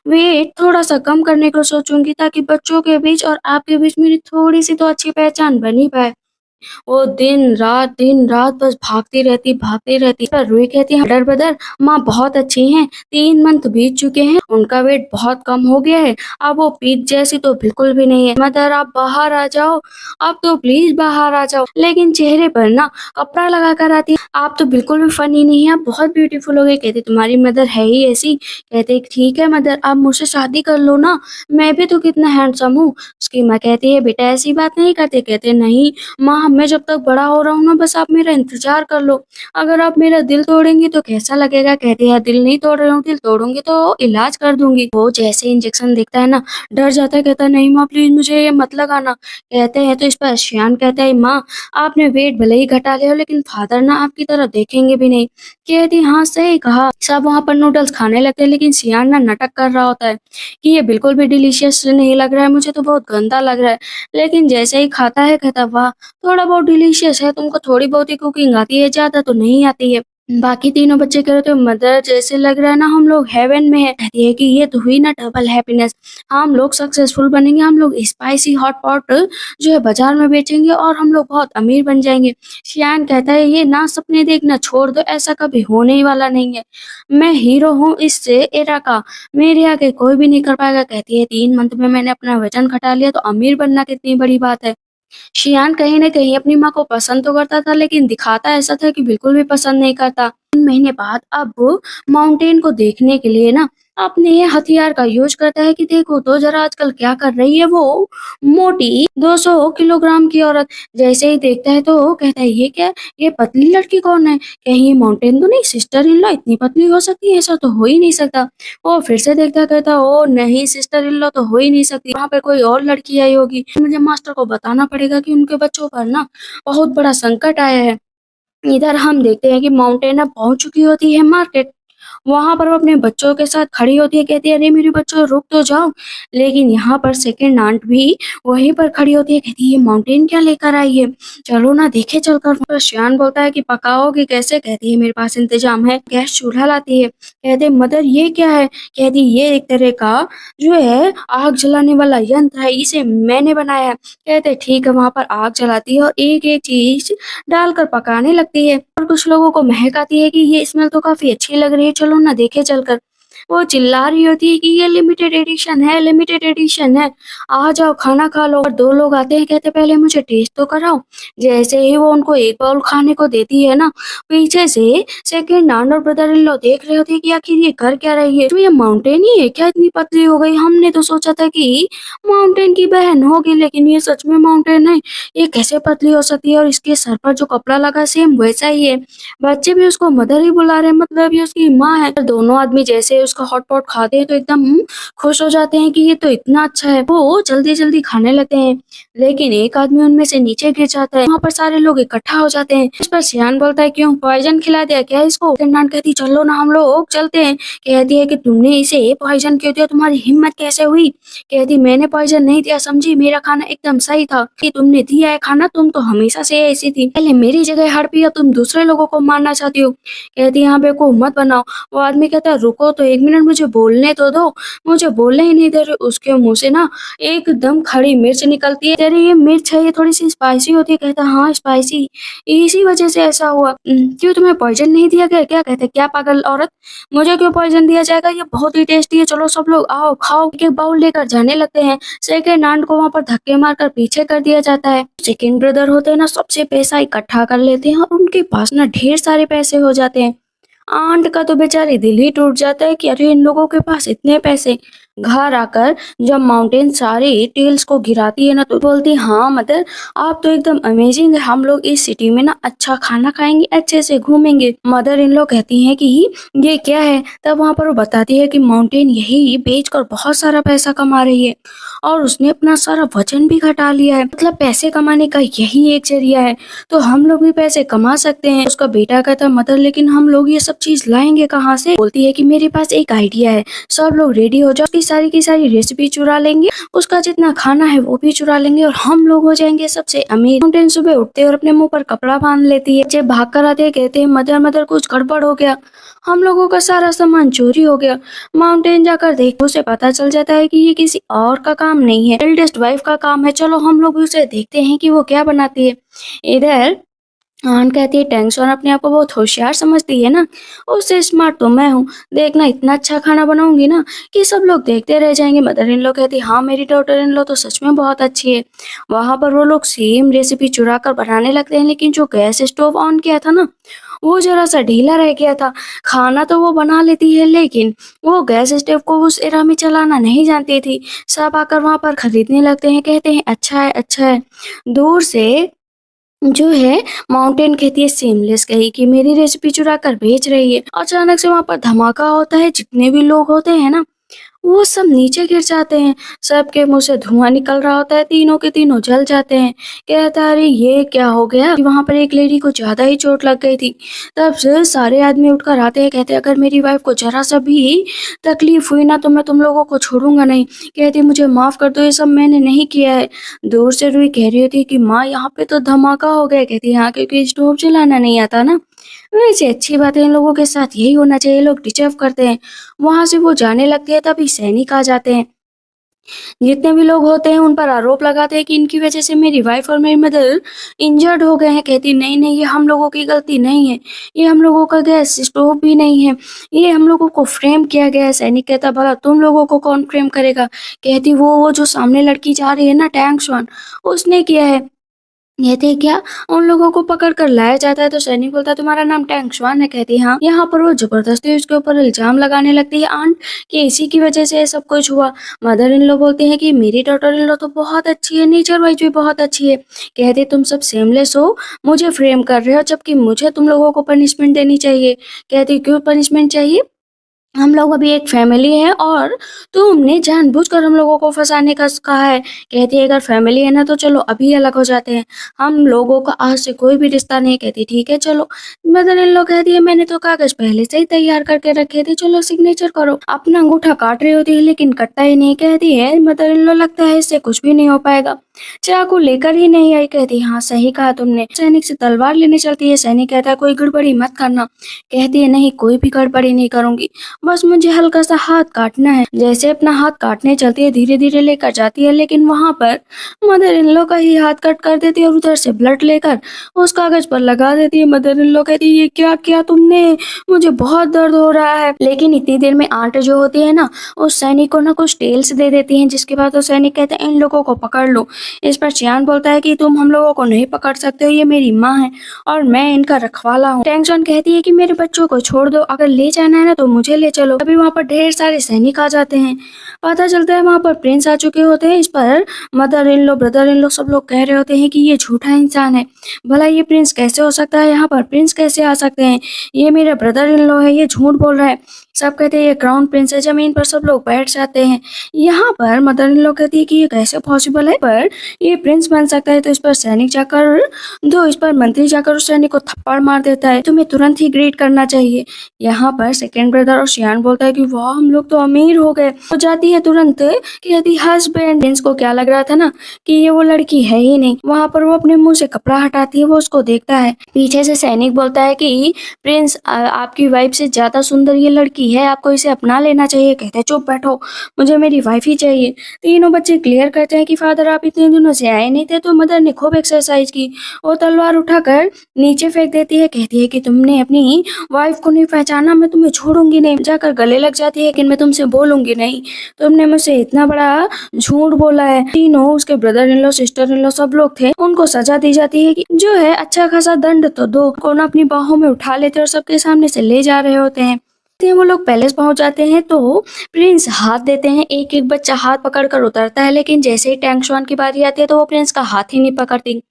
वेट थोड़ा सा कम करने को सोचूंगी, ताकि बच्चों के बीच और आपके बीच मेरी थोड़ी सी तो अच्छी पहचान बनी पाए। वो दिन रात बस भागती रहती। पर रूही कहती है डर बदर माँ बहुत अच्छी हैं, 3 मंथ बीत चुके हैं, उनका वेट बहुत कम हो गया है, अब वो पीक जैसी तो बिल्कुल भी नहीं है। मदर आप बाहर आ जाओ, अब तो प्लीज बाहर आ जाओ। लेकिन चेहरे पर ना कपड़ा लगा कर आती है। आप तो बिल्कुल भी फनी नहीं है, आप बहुत ब्यूटीफुल हो गए। कहते तुम्हारी मदर है ही ऐसी। कहते ठीक है मदर आप मुझसे शादी कर लो ना, मैं भी तो कितना हैंडसम हूँ। उसकी माँ कहती है बेटा ऐसी बात नहीं करते। कहते नहीं माँ मैं जब तक बड़ा हो रहा हूँ ना बस आप मेरा इंतजार कर लो, अगर आप मेरा दिल तोड़ेंगी तो कैसा लगेगा। कहते हैं दिल नहीं तोड़ रही हूँ, दिल तोड़ूंगी तो इलाज कर दूंगी। वो जैसे इंजेक्शन देखता है ना डर जाता है। कहता है नहीं माँ प्लीज मुझे ये मत लगाना। कहते हैं तो इस पर शियान कहता है माँ आपने वेट भले ही घटा लिया हो, लेकिन फादर ना आपकी तरफ देखेंगे भी नहीं। कहती हाँ सही कहा। सब वहाँ पर नूडल्स खाने लगते हैं, लेकिन शियान ना नाटक कर रहा होता है कि ये बिल्कुल भी डिलीशियस नहीं लग रहा है, मुझे तो बहुत गंदा लग रहा है। लेकिन जैसे ही खाता है कहता वाह थोड़ा बहुत डिलीशियस है, तुमको थोड़ी बहुत ही कुकिंग आती है, ज्यादा तो नहीं आती है। बाकी तीनों बच्चे कह रहे थे मदर जैसे लग रहा है ना हम लोग हेवन में है। कहती है कि ये तो हुई ना डबल हैप्पीनेस, हम लोग सक्सेसफुल बनेंगे, हम लोग स्पाइसी हॉट पॉट जो है बाजार में बेचेंगे और हम लोग बहुत अमीर बन जाएंगे। शियान कहता है ये ना सपने देखना छोड़ दो, ऐसा कभी होने ही वाला नहीं है, मैं हीरो हूँ इससे एरा का, मेरे आगे कोई भी नहीं कर पाएगा। कहती है 3 मंथ में मैंने अपना वजन घटा लिया तो अमीर बनना कितनी बड़ी बात है। शियान कहीं न कहीं अपनी माँ को पसंद तो करता था, लेकिन दिखाता ऐसा था कि बिल्कुल भी पसंद नहीं करता। 3 महीने बाद अब माउंटेन को देखने के लिए ना अपने हथियार का यूज करता है कि देखो तो जरा आजकल क्या कर रही है वो मोटी 200 किलोग्राम की औरत। जैसे ही देखता है तो कहता है ये क्या, ये पतली लड़की कौन है, कहीं ये माउंटेन तो नहीं, सिस्टर इन लॉ इतनी पतली हो सकती है, ऐसा तो हो ही नहीं सकता। वो फिर से देखता कहता ओ नहीं, सिस्टर इन लॉ तो हो ही नहीं सकती, वहाँ पे कोई और लड़की आई होगी, मुझे मास्टर को बताना पड़ेगा कि उनके बच्चों पर ना बहुत बड़ा संकट आया है। इधर हम देखते हैं कि माउंटेन अब पहुंच चुकी होती है मार्केट। वहां पर वो अपने बच्चों के साथ खड़ी होती है, कहती है अरे मेरे बच्चों रुक तो जाओ। लेकिन यहाँ पर सेकंड आंट भी वहीं पर खड़ी होती है, कहती है ये माउंटेन क्या लेकर आई है, चलो ना देखे चलकर। तो श्यान बोलता है कि पकाओगे कैसे, कहती है मेरे पास इंतजाम है, गैस चूल्हा लाती है। कहते मदर ये क्या है, कहती ये एक तरह का जो है आग जलाने वाला यंत्र है, इसे मैंने बनाया है। कहते ठीक है, वहां पर आग जलाती है और एक एक चीज डालकर पकाने लगती है और कुछ लोगों को महक आती है कि ये स्मेल तो काफी अच्छी लग रही है, चलो ना देखे चलकर। वो चिल्ला रही होती है कि ये लिमिटेड एडिशन है, लिमिटेड एडिशन है, आ जाओ खाना खा लो। और दो लोग आते हैं, कहते पहले मुझे टेस्ट तो कराओ। जैसे ही वो उनको एक बाउल खाने को देती है ना, पीछे से सेकंड नॉन और ब्रदर इन लॉ देख रहे होते हैं कि आखिर ये कर क्या रही है, तो ये माउंटेन ही है क्या, इतनी पतली हो गई, हमने तो सोचा था कि माउंटेन की बहन होगी, लेकिन ये सच में माउंटेन है, ये कैसे पतली हो सकती है। और इसके सर पर जो कपड़ा लगा सेम वैसा ही है। बच्चे भी उसको मदर ही बुला रहे हैं, मतलब ये उसकी माँ है। दोनों आदमी जैसे उसका हॉट पॉट खाते हैं तो एकदम खुश हो जाते हैं कि ये तो इतना अच्छा है, वो जल्दी जल्दी खाने लगते हैं। लेकिन एक आदमी उनमें से नीचे गिर जाता है, वहाँ पर सारे लोग इकट्ठा हो जाते हैं। इस पर सियान बोलता है क्यों, पॉइजन खिला दिया क्या इसको। नान कहती चलो ना हम लोग चलते हैं। कहती है कि तुमने इसे पॉइजन क्यों दिया, तुम्हारी हिम्मत कैसे हुई। कहती मैंने पॉइजन नहीं दिया समझी, मेरा खाना एकदम सही था, कि तुमने दिया है खाना, तुम तो हमेशा से ऐसी थी, पहले मेरी जगह हड़पी, अब तुम दूसरे लोगों को मारना चाहती हो। कहती यहाँ पे को मत बनाओ। वो आदमी कहता है रुको तो एक मिनट, मुझे बोलने तो दो, मुझे बोलने ही नहीं दे रहे। उसके मुंह से ना एकदम खड़ी मिर्च निकलती है, तेरी ये मिर्च है ये थोड़ी सी स्पाइसी होती है। कहता हाँ स्पाइसी, इसी वजह से ऐसा हुआ। क्यों तुम्हें पॉइजन नहीं दिया गया क्या। कहते क्या पागल औरत, मुझे क्यों पॉइजन दिया जाएगा, ये बहुत ही टेस्टी है, चलो सब लोग आओ खाओ। एक एक बाउल लेकर जाने लगते हैं। सेकंड आंट को वहां पर धक्के मारकर पीछे कर दिया जाता है। सेकंड ब्रदर होते हैं ना, सबसे पैसा इकट्ठा कर लेते हैं और उनके पास ना ढेर सारे पैसे हो जाते हैं। आंट का तो बेचारी दिल ही टूट जाता है कि अरे इन लोगों के पास इतने पैसे। घर आकर जब माउंटेन सारी टेल्स को गिराती है ना, तो बोलती हाँ मदर आप तो एकदम अमेजिंग है, हम लोग इस सिटी में ना अच्छा खाना खाएंगे, अच्छे से घूमेंगे। मदर इन लोग कहती हैं कि ये क्या है। तब वहां पर वो बताती है कि माउंटेन यही बेचकर बहुत सारा पैसा कमा रही है और उसने अपना सारा वजन भी घटा लिया है, मतलब पैसे कमाने का यही एक जरिया है, तो हम लोग भी पैसे कमा सकते हैं। उसका बेटा कहता मदर लेकिन हम लोग ये सब चीज लाएंगे कहाँ से। बोलती है कि मेरे पास एक आइडिया है, सब लोग रेडी हो जाओ, उसकी सारी की सारी रेसिपी चुरा लेंगे, उसका जितना खाना है वो भी चुरा लेंगे और हम लोग हो जाएंगे सबसे अमीर। माउंटेन सुबह उठते और अपने मुंह पर कपड़ा बांध लेती है। बच्चे भाग कर आते कहते हैं मदर मदर कुछ गड़बड़ हो गया, हम लोगों का सारा सामान चोरी हो गया। माउंटेन जाकर देख उसे पता चल जाता है कि ये किसी और का काम नहीं है, एल्डेस्ट वाइफ का काम है, चलो हम लोग उसे देखते हैं कि वो क्या बनाती है। इधर आन कहती है टेंशन अपने आप को बहुत होशियार समझती है ना, उससे स्मार्ट तो मैं हूँ, देखना इतना अच्छा खाना बनाऊंगी ना कि सब लोग देखते रह जाएंगे। मदर इन लॉ कहती हाँ मेरी डॉटर इन लॉ तो सच में बहुत अच्छी है। वहां पर वो लोग सेम रेसिपी चुरा कर बनाने लगते हैं, लेकिन जो गैस स्टोव ऑन किया था ना वो जरा सा ढीला रह गया था। खाना तो वो बना लेती है लेकिन वो गैस स्टोव को उस एरा में चलाना नहीं जानती थी। सब आकर वहां पर खरीदने लगते हैं, कहते हैं अच्छा है अच्छा है। दूर से जो है माउंटेन कहती है सेमलेस, कही कि मेरी रेसिपी चुरा कर बेच रही है। अचानक से वहां पर धमाका होता है, जितने भी लोग होते हैं ना वो सब नीचे गिर जाते हैं, सबके मुंह से धुआं निकल रहा होता है, तीनों के तीनों जल जाते हैं। कहता है अरे ये क्या हो गया, वहां पर एक लेडी को ज्यादा ही चोट लग गई थी। तब से सारे आदमी उठकर आते हैं, कहते हैं अगर मेरी वाइफ को जरा सा भी तकलीफ हुई ना तो मैं तुम लोगों को छोड़ूंगा नहीं। कहती मुझे माफ कर दो, ये सब मैंने नहीं किया है। दूर से रुई कह रही होती कि माँ यहाँ पे तो धमाका हो गया। कहती हाँ क्योंकि स्टोव चलाना नहीं आता ना। वैसे अच्छी बात है, इन लोगों के साथ यही होना चाहिए, लोग डिजर्व करते हैं। वहां से वो जाने लगते हैं, तभी सैनिक आ जाते हैं। जितने भी लोग होते हैं उन पर आरोप लगाते हैं कि इनकी वजह से मेरी वाइफ और मेरी मदर इंजर्ड हो गए हैं। कहती नहीं नहीं ये हम लोगों की गलती नहीं है, ये हम लोगों का गैस स्टोव भी नहीं है, ये हम लोगों को फ्रेम किया गया है। सैनिक कहता भला तुम लोगों को कौन फ्रेम करेगा। कहती वो जो सामने लड़की जा रही है ना टैंक्स वन, उसने किया है। ये थे क्या, उन लोगों को पकड़ कर लाया जाता है तो सैनिक बोलता है तुम्हारा नाम टैंक स्वान है। कहती है हाँ। यहाँ पर वो जबरदस्ती उसके ऊपर इल्जाम लगाने लगती है आंट कि इसी की वजह से ये सब कुछ हुआ। मदर इन लॉ बोलती है कि मेरी डॉटर इन लॉ तो बहुत अच्छी है, नेचर वाइज भी बहुत अच्छी है। कहते तुम सब सेमलेस हो, मुझे फ्रेम कर रहे हो, जबकि मुझे तुम लोगों को पनिशमेंट देनी चाहिए। कहती क्यों पनिशमेंट चाहिए, हम लोग अभी एक फैमिली है और तुमने जानबूझकर हम लोगों को फंसाने का कहा है। कहती है अगर फैमिली है ना तो चलो अभी अलग हो जाते हैं, हम लोगों का आज से कोई भी रिश्ता नहीं। कहती ठीक है चलो। मदर इन लॉ कहती है मैंने तो कागज पहले से ही तैयार करके रखे थे, चलो सिग्नेचर करो। अपना अंगूठा काट रही होती है लेकिन कटता ही नहीं। कहती है मदर इन लॉ लगता है इससे कुछ भी नहीं हो पाएगा, चाकू लेकर ही नहीं आई। कहती हाँ सही कहा तुमने। सैनिक से तलवार लेने चलती है। सैनिक कहता है कोई गड़बड़ी मत करना। कहती है नहीं कोई भी गड़बड़ी नहीं करूंगी, बस मुझे हल्का सा हाथ काटना है। जैसे अपना हाथ काटने चलती है धीरे धीरे लेकर जाती है, लेकिन वहां पर मदर इन लॉ का ही हाथ कट कर देती है और उधर से ब्लड लेकर उस कागज पर लगा देती है। मदर इन लॉ कहती है ये क्या किया तुमने, मुझे बहुत दर्द हो रहा है। लेकिन इतनी देर में आंट जो होती है ना उस सैनिक को ना कुछ टेल्स दे देती है, जिसके बाद वो सैनिक कहते हैं इन लोगों को पकड़ लो। इस पर चियान बोलता है कि तुम हम लोगों को नहीं पकड़ सकते हो, ये मेरी माँ है और मैं इनका रखवाला हूँ। टैंगचॉन कहती है कि मेरे बच्चों को छोड़ दो, अगर ले जाना है ना तो मुझे ले चलो। अभी वहाँ पर ढेर सारे सैनिक आ जाते हैं। पता चलता है वहाँ पर प्रिंस आ चुके होते हैं। इस पर mother in law brother in law सब लोग कह रहे होते हैं कि ये झूठा इंसान है, भला ये प्रिंस कैसे हो सकता है, यहाँ पर प्रिंस कैसे आ सकते हैं, ये मेरा ब्रदर इन लॉ है, ये झूठ बोल रहा है। सब कहते हैं ये क्राउन प्रिंस है। जमीन पर सब लोग बैठ जाते हैं। यहाँ पर मदर इन लॉ कहती है कि ये कैसे पॉसिबल है, पर ये प्रिंस बन सकता है। तो इस पर सैनिक जाकर इस पर मंत्री जाकर उस सैनिक को थप्पड़ मार देता है, तुम्हें तुरंत ही ग्रेट करना चाहिए। यहाँ पर सेकंड ब्रदर और शियान बोलता है कि वाह हम लोग तो अमीर हो गए। हो जाती है तुरंत कि हस्बैंड। प्रिंस को क्या लग रहा था ना कि ये वो लड़की है ही नहीं। वहाँ पर वो अपने मुंह से कपड़ा हटाती है, वो उसको देखता है। पीछे से सैनिक बोलता है कि प्रिंस आपकी वाइफ से ज्यादा सुंदर ये लड़की है, आपको इसे अपना लेना चाहिए। कहते हैं चुप बैठो, मुझे मेरी वाइफ ही चाहिए। तीनों बच्चे क्लियर करते हैं कि फादर आप इतने दिनों से आए नहीं थे। तो मदर ने खूब एक्सरसाइज की, वो तलवार उठाकर नीचे फेंक देती है। कहती है कि तुमने अपनी वाइफ को नहीं पहचाना, मैं तुम्हें छोड़ूंगी नहीं। जाकर गले लग जाती है लेकिन मैं तुमसे बोलूंगी नहीं, तुमने मुझसे इतना बड़ा झूठ बोला है। तीनों उसके brother in law sister in law सब लोग थे, उनको सजा दी जाती है कि जो है अच्छा खासा दंड तो दो। को ना अपनी बाहों में उठा लेते और सबके सामने से ले जा रहे होते हैं। वो लोग पैलेस पहुंच जाते हैं तो प्रिंस हाथ देते हैं, एक एक बच्चा हाथ पकड़कर उतरता है, लेकिन जैसे ही टैंक स्वान की बारी आती है तो वो प्रिंस का हाथ ही नहीं पकड़ती।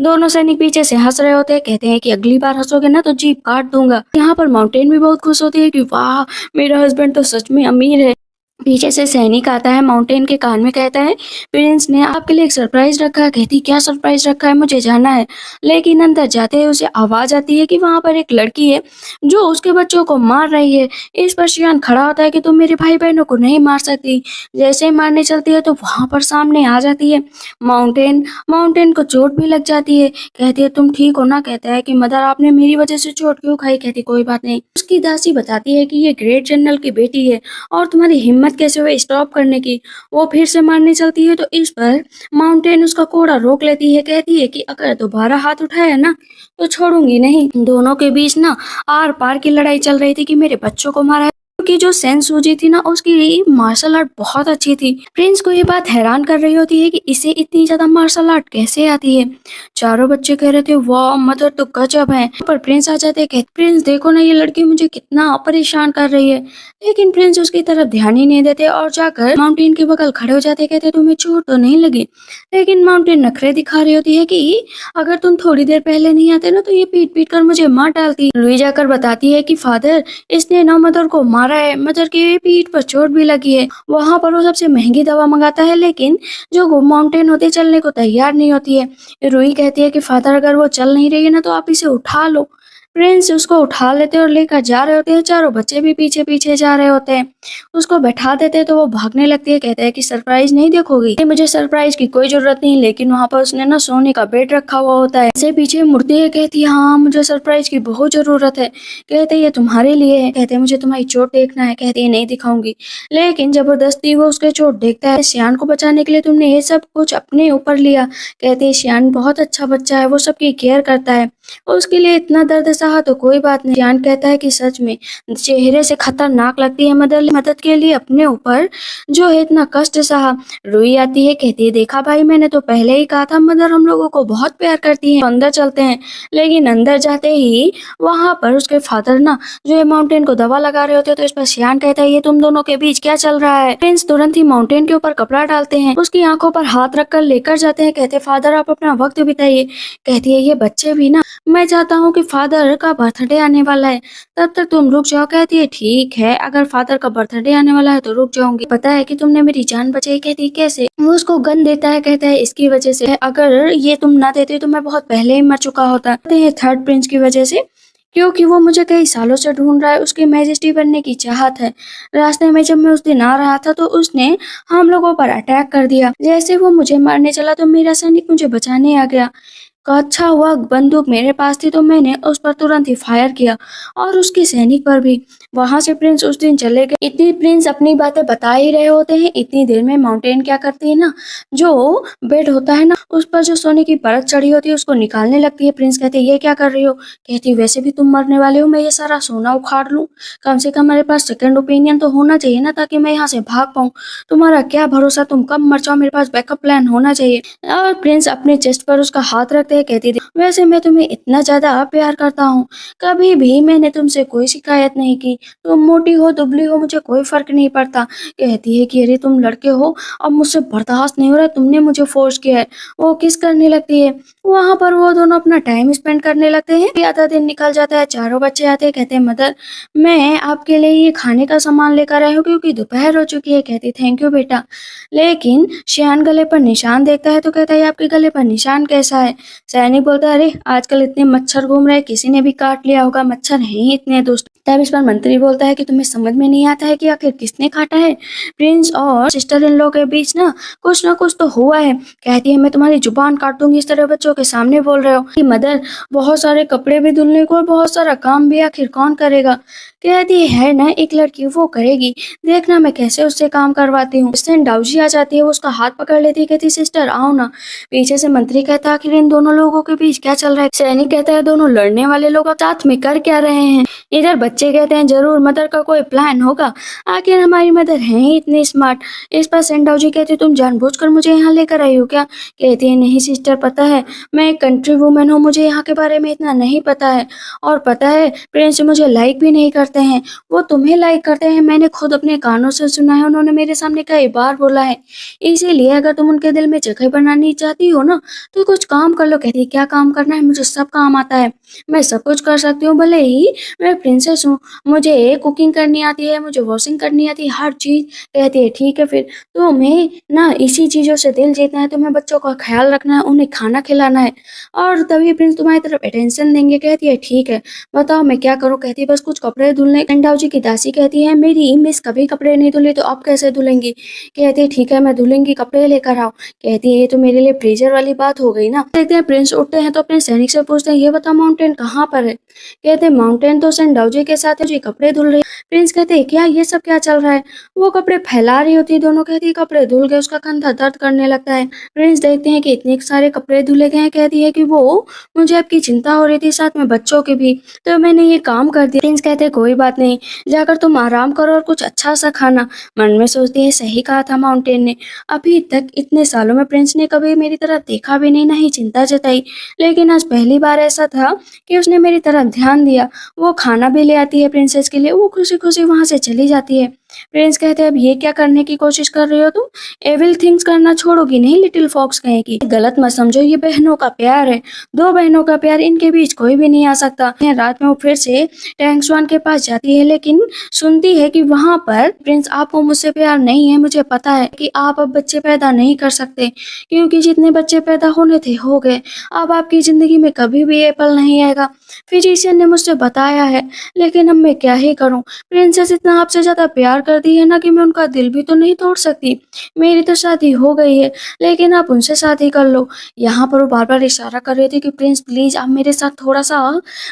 दोनों सैनिक पीछे से हंस रहे होते हैं। कहते हैं कि अगली बार हंसोगे ना तो जीभ काट दूंगा। यहाँ पर माउंटेन भी बहुत खुश होती है कि वाह मेरा हस्बैंड तो सच में अमीर है। पीछे से सैनिक आता है, माउंटेन के कान में कहता है प्रिंस ने आपके लिए एक सरप्राइज रखा है। कहती क्या सरप्राइज रखा है, मुझे जाना है। लेकिन अंदर जाते ही उसे आवाज आती है कि वहां पर एक लड़की है जो उसके बच्चों को मार रही है। इस पर शियान खड़ा होता है कि तुम मेरे भाई बहनों को नहीं मार सकती। जैसे ही मारने चलती है तो वहां पर सामने आ जाती है माउंटेन। माउंटेन को चोट भी लग जाती है। कहती है तुम ठीक हो ना। कहता है कि मदर आपने मेरी वजह से चोट क्यों खाई। कहती कोई बात नहीं। उसकी दासी बताती है कि ये ग्रेट जनरल की बेटी है और तुम्हारी हिम्मत कैसे हुई स्टॉप करने की। वो फिर से मारने चलती है तो इस पर माउंटेन उसका कोड़ा रोक लेती है। कहती है कि अगर दोबारा हाथ उठाया ना तो छोड़ूंगी नहीं। दोनों के बीच ना आर पार की लड़ाई चल रही थी कि मेरे बच्चों को मारा, क्योंकि जो सेन सूजी थी ना उसकी मार्शल आर्ट बहुत अच्छी थी। प्रिंस को ये बात हैरान कर रही होती है कि इसे इतनी ज्यादा मार्शल आर्ट कैसे आती है। चारों बच्चे कह रहे थे वाह मदर तो गजब है। पर प्रिंस आ जाते हैं, कहते प्रिंस देखो ना ये लड़की मुझे कितना परेशान कर रही है। लेकिन प्रिंस उसकी तरफ ध्यान ही नहीं देते और जाकर माउंटेन के बगल खड़े हो जाते। कहते तुम्हें चोट तो नहीं लगी। लेकिन माउंटेन नखरे दिखा रही होती है कि अगर तुम थोड़ी देर पहले नहीं आते ना तो ये पीट पीट कर मुझे मार डालती। लुई जाकर बताती है कि फादर इसने ना मदर को मारा है, मदर की पीठ पर चोट भी लगी है। वहां पर वो सबसे महंगी दवा मंगाता है, लेकिन जो माउंटेन होती है चलने को तैयार नहीं होती है। रूही कहती है कि फादर अगर वो चल नहीं रही है ना तो आप इसे उठा लो। प्रिंस उसको उठा लेते हैं और लेकर जा रहे होते हैं। चारों बच्चे भी पीछे पीछे जा रहे होते हैं। उसको बैठा देते हैं तो वो भागने लगती है। कहते हैं कि सरप्राइज नहीं देखोगी। ये मुझे सरप्राइज की कोई जरूरत नहीं। लेकिन वहां पर उसने ना सोने का बेड रखा हुआ होता है। से पीछे मुड़ती है, कहती है हाँ मुझे सरप्राइज की बहुत जरूरत है। कहते ये तुम्हारे लिए है। कहते मुझे तुम्हारी चोट देखना है। कहती है नहीं दिखाऊंगी। लेकिन जबरदस्ती वो उसके चोट देखता है। शियान को बचाने के लिए तुमने ये सब कुछ अपने ऊपर लिया। कहते शियान बहुत अच्छा बच्चा है, वो सबकी केयर करता है। उसके लिए इतना दर्द सहा तो कोई बात नहीं। जान कहता है कि सच में चेहरे से खतरनाक लगती है मदर, मदद के लिए अपने ऊपर जो है इतना कष्ट सहा। रुई आती है, कहती है देखा भाई, मैंने तो पहले ही कहा था मदर हम लोगों को बहुत प्यार करती है। अंदर चलते हैं, लेकिन अंदर जाते ही वहां पर उसके फादर ना जो है माउंटेन को दवा लगा रहे होते हैं। तो इस पर शियान कहता है ये तुम दोनों के बीच क्या चल रहा है। प्रिंस तुरंत ही माउंटेन के ऊपर कपड़ा डालते हैं, उसकी आंखों पर हाथ रखकर लेकर जाते हैं। कहते फादर आप अपना वक्त बिताइए। कहती है ये बच्चे भी ना, मैं चाहता हूँ कि फादर का बर्थडे आने वाला है, तब तक तुम रुक जाओ। कहती है ठीक है, अगर फादर का बर्थडे आने वाला है तो रुक जाऊंगी। पता है कि तुमने मेरी जान बचाई। कहती है कैसे। वो उसको गन देता है, कहता है इसकी वजह से, अगर ये तुम ना देते तो मैं बहुत पहले ही मर चुका होता। कहते हैं थर्ड प्रिंस की वजह से, क्योंकि वो मुझे कई सालों से ढूंढ रहा है, उसकी मैजेस्टी बनने की चाहत है। रास्ते में जब मैं उस दिन आ रहा था तो उसने हम लोगों पर अटैक कर दिया। जैसे वो मुझे मारने चला तो मेरा सैनिक मुझे बचाने आ गया। का अच्छा हुआ बंदूक मेरे पास थी तो मैंने उस पर तुरंत ही फायर किया, और उसके सैनिक पर भी। वहां से प्रिंस उस दिन चले गए। इतनी प्रिंस अपनी बातें बता ही रहे होते हैं, इतनी देर में माउंटेन क्या करती है ना, जो बेड होता है ना उस पर जो सोने की परत चढ़ी होती है उसको निकालने लगती है। प्रिंस कहते ये क्या कर रही हो। कहती वैसे भी तुम मरने वाले हो, मैं ये सारा सोना उखाड़ लूं। कम से कम मेरे पास सेकंड ओपिनियन तो होना चाहिए ना, ताकि मैं यहाँ से भाग पाऊं। तुम्हारा क्या भरोसा, तुम कब मर जाओ, मेरे पास बैकअप प्लान होना चाहिए। और प्रिंस अपने चेस्ट पर उसका हाथ रखते हैं। कहती थी वैसे मैं तुम्हें इतना ज्यादा प्यार करता हूँ, कभी भी मैंने तुमसे कोई शिकायत नहीं की। तुम मोटी हो दुबली हो मुझे कोई फर्क नहीं पड़ता। कहती है कि अरे तुम लड़के हो, अब मुझसे बर्दाश्त नहीं हो रहा, तुमने मुझे फोर्स किया है। वो किस करने लगती है। वहां पर वो दोनों अपना टाइम स्पेंड करने लगते हैं। आधा दिन निकल जाता है, चारों बच्चे आते हैं। कहते हैं मदर मैं आपके लिए ये खाने का सामान लेकर आई हूँ क्योंकि दोपहर हो चुकी है। कहती थैंक यू बेटा। लेकिन शियान गले पर निशान देखता है तो कहता है आपके गले पर निशान कैसा है। सैनिक बोलता है अरे आजकल इतने मच्छर घूम रहे हैं, किसी ने भी काट लिया होगा, मच्छर हैं ही इतने दुष्ट। तब इस पर मंत्री बोलता है कि तुम्हें समझ में नहीं आता है कि आखिर किसने काटा है। प्रिंस और सिस्टर इन लॉ के बीच ना कुछ तो हुआ है। कहती है मैं तुम्हारी जुबान काट दूंगी, इस तरह बच्चों के सामने बोल रहे हो। कि मदर बहुत सारे कपड़े भी धुलने को और बहुत सारा काम भी आखिर कौन करेगा। कहती है ना एक लड़की वो करेगी, देखना मैं कैसे उससे काम करवाती हूँ। इससे डाउजी आ जाती है, वो उसका हाथ पकड़ लेती है। कहती सिस्टर आओ ना। पीछे से मंत्री कहता है आखिर इन दोनों लोगों के बीच क्या चल रहा है। सैनिक कहता है दोनों लड़ने वाले लोग साथ में कर क्या रहे हैं। इधर बच्चे कहते हैं जरूर मदर का कोई प्लान होगा, आखिर हमारी मदर है ही इतनी स्मार्ट। इस पर सेंडाउजी कहती तुम जानबूझकर मुझे यहाँ लेकर आई हो क्या। कहती है नहीं सिस्टर, पता है मैं एक कंट्री वुमेन हूँ, मुझे यहाँ के बारे में इतना नहीं पता है। और पता है प्रिंस मुझे लाइक भी नहीं करते हैं, वो तुम्हें लाइक करते हैं, मैंने खुद अपने कानों से सुना है, उन्होंने मेरे सामने कई बार बोला है। इसीलिए अगर तुम उनके दिल में जगह बनानी चाहती हो ना तो कुछ काम कर लो। कहती है क्या काम करना है, मुझे सब काम आता है, मैं सब कुछ कर सकती हूँ, भले ही मैं प्रिंसेस हूँ, मुझे कुकिंग करनी आती है, मुझे वॉशिंग करनी आती है, हर चीज। कहती है ठीक है फिर तुम्हें ना इसी चीजों से दिल जीतना है, तुम्हें बच्चों का ख्याल रखना है, उन्हें खाना खिलाना है, और तभी प्रिंस तुम्हारी तरफ अटेंशन देंगे। कहती है ठीक है बताओ मैं क्या करूँ। कहती है बस कुछ कपड़े धुलने। अंडाव जी की दासी कहती है मेरी मिस कभी कपड़े नहीं धुले तो आप कैसे धुलेंगी। कहती है ठीक है मैं धुलेंगी, कपड़े लेकर आओ। कहती है ये तो मेरे लिए प्रेजर वाली बात हो गई ना। देखते हैं प्रिंस उठते हैं तो अपने सैनिक से पूछते हैं ये बता माउंटेन कहाँ पर है। कहते हैं माउंटेन तो संडाउजी के साथ है, जो कपड़े धुल रही है। प्रिंस कहते हैं क्या ये सब क्या चल रहा है। वो कपड़े फैला रही होती है, दोनों कहती है कपड़े धुल गए, उसका कंधा दर्द करने लगता है। प्रिंस देखते हैं कि इतने सारे कपड़े धुले गए हैं। कहती है कि वो मुझे आपकी चिंता हो रही थी, साथ में बच्चों की भी, तो मैंने ये काम कर दिया। प्रिंस कहते हैं कोई बात नहीं, जाकर तुम आराम करो और कुछ अच्छा सा खाना। मन में सोचती है सही कहा था माउंटेन ने, अभी तक इतने सालों में प्रिंस ने कभी मेरी तरफ देखा भी नहीं, ना ही चिंता जताई, लेकिन आज पहली बार ऐसा था कि उसने मेरी तरफ ध्यान दिया। वो खाना भी ले आती है प्रिंसेस के लिए, वो खुशी खुशी वहां से चली जाती है। प्रिंस कहते हैं अब ये क्या करने की कोशिश कर रही हो तुम, एविल थिंग्स करना छोड़ोगी नहीं लिटिल फॉक्स कहेगी। गलत मत समझो, ये बहनों का प्यार है, दो बहनों का प्यार, इनके बीच कोई भी नहीं आ सकता। रात में वो फिर से टैंक्सवान के पास जाती है, लेकिन सुनती है कि वहां पर प्रिंस आपको मुझसे प्यार नहीं है, मुझे पता है कि आप अब बच्चे पैदा नहीं कर सकते, क्योंकि जितने बच्चे पैदा होने थे हो गए, अब आपकी जिंदगी में कभी भी ये पल नहीं आएगा, फिजिशियन ने मुझसे बताया है, लेकिन अब मैं क्या ही करूं। प्रिंसेस इतना आपसे ज्यादा प्यार व्यवहार करती है ना कि मैं उनका दिल भी तो नहीं तोड़ सकती। मेरी तो शादी हो गई है, लेकिन आप उनसे शादी कर लो। यहाँ पर वो बार-बार इशारा कर रहे थे कि प्रिंस प्लीज़ आप मेरे साथ थोड़ा-सा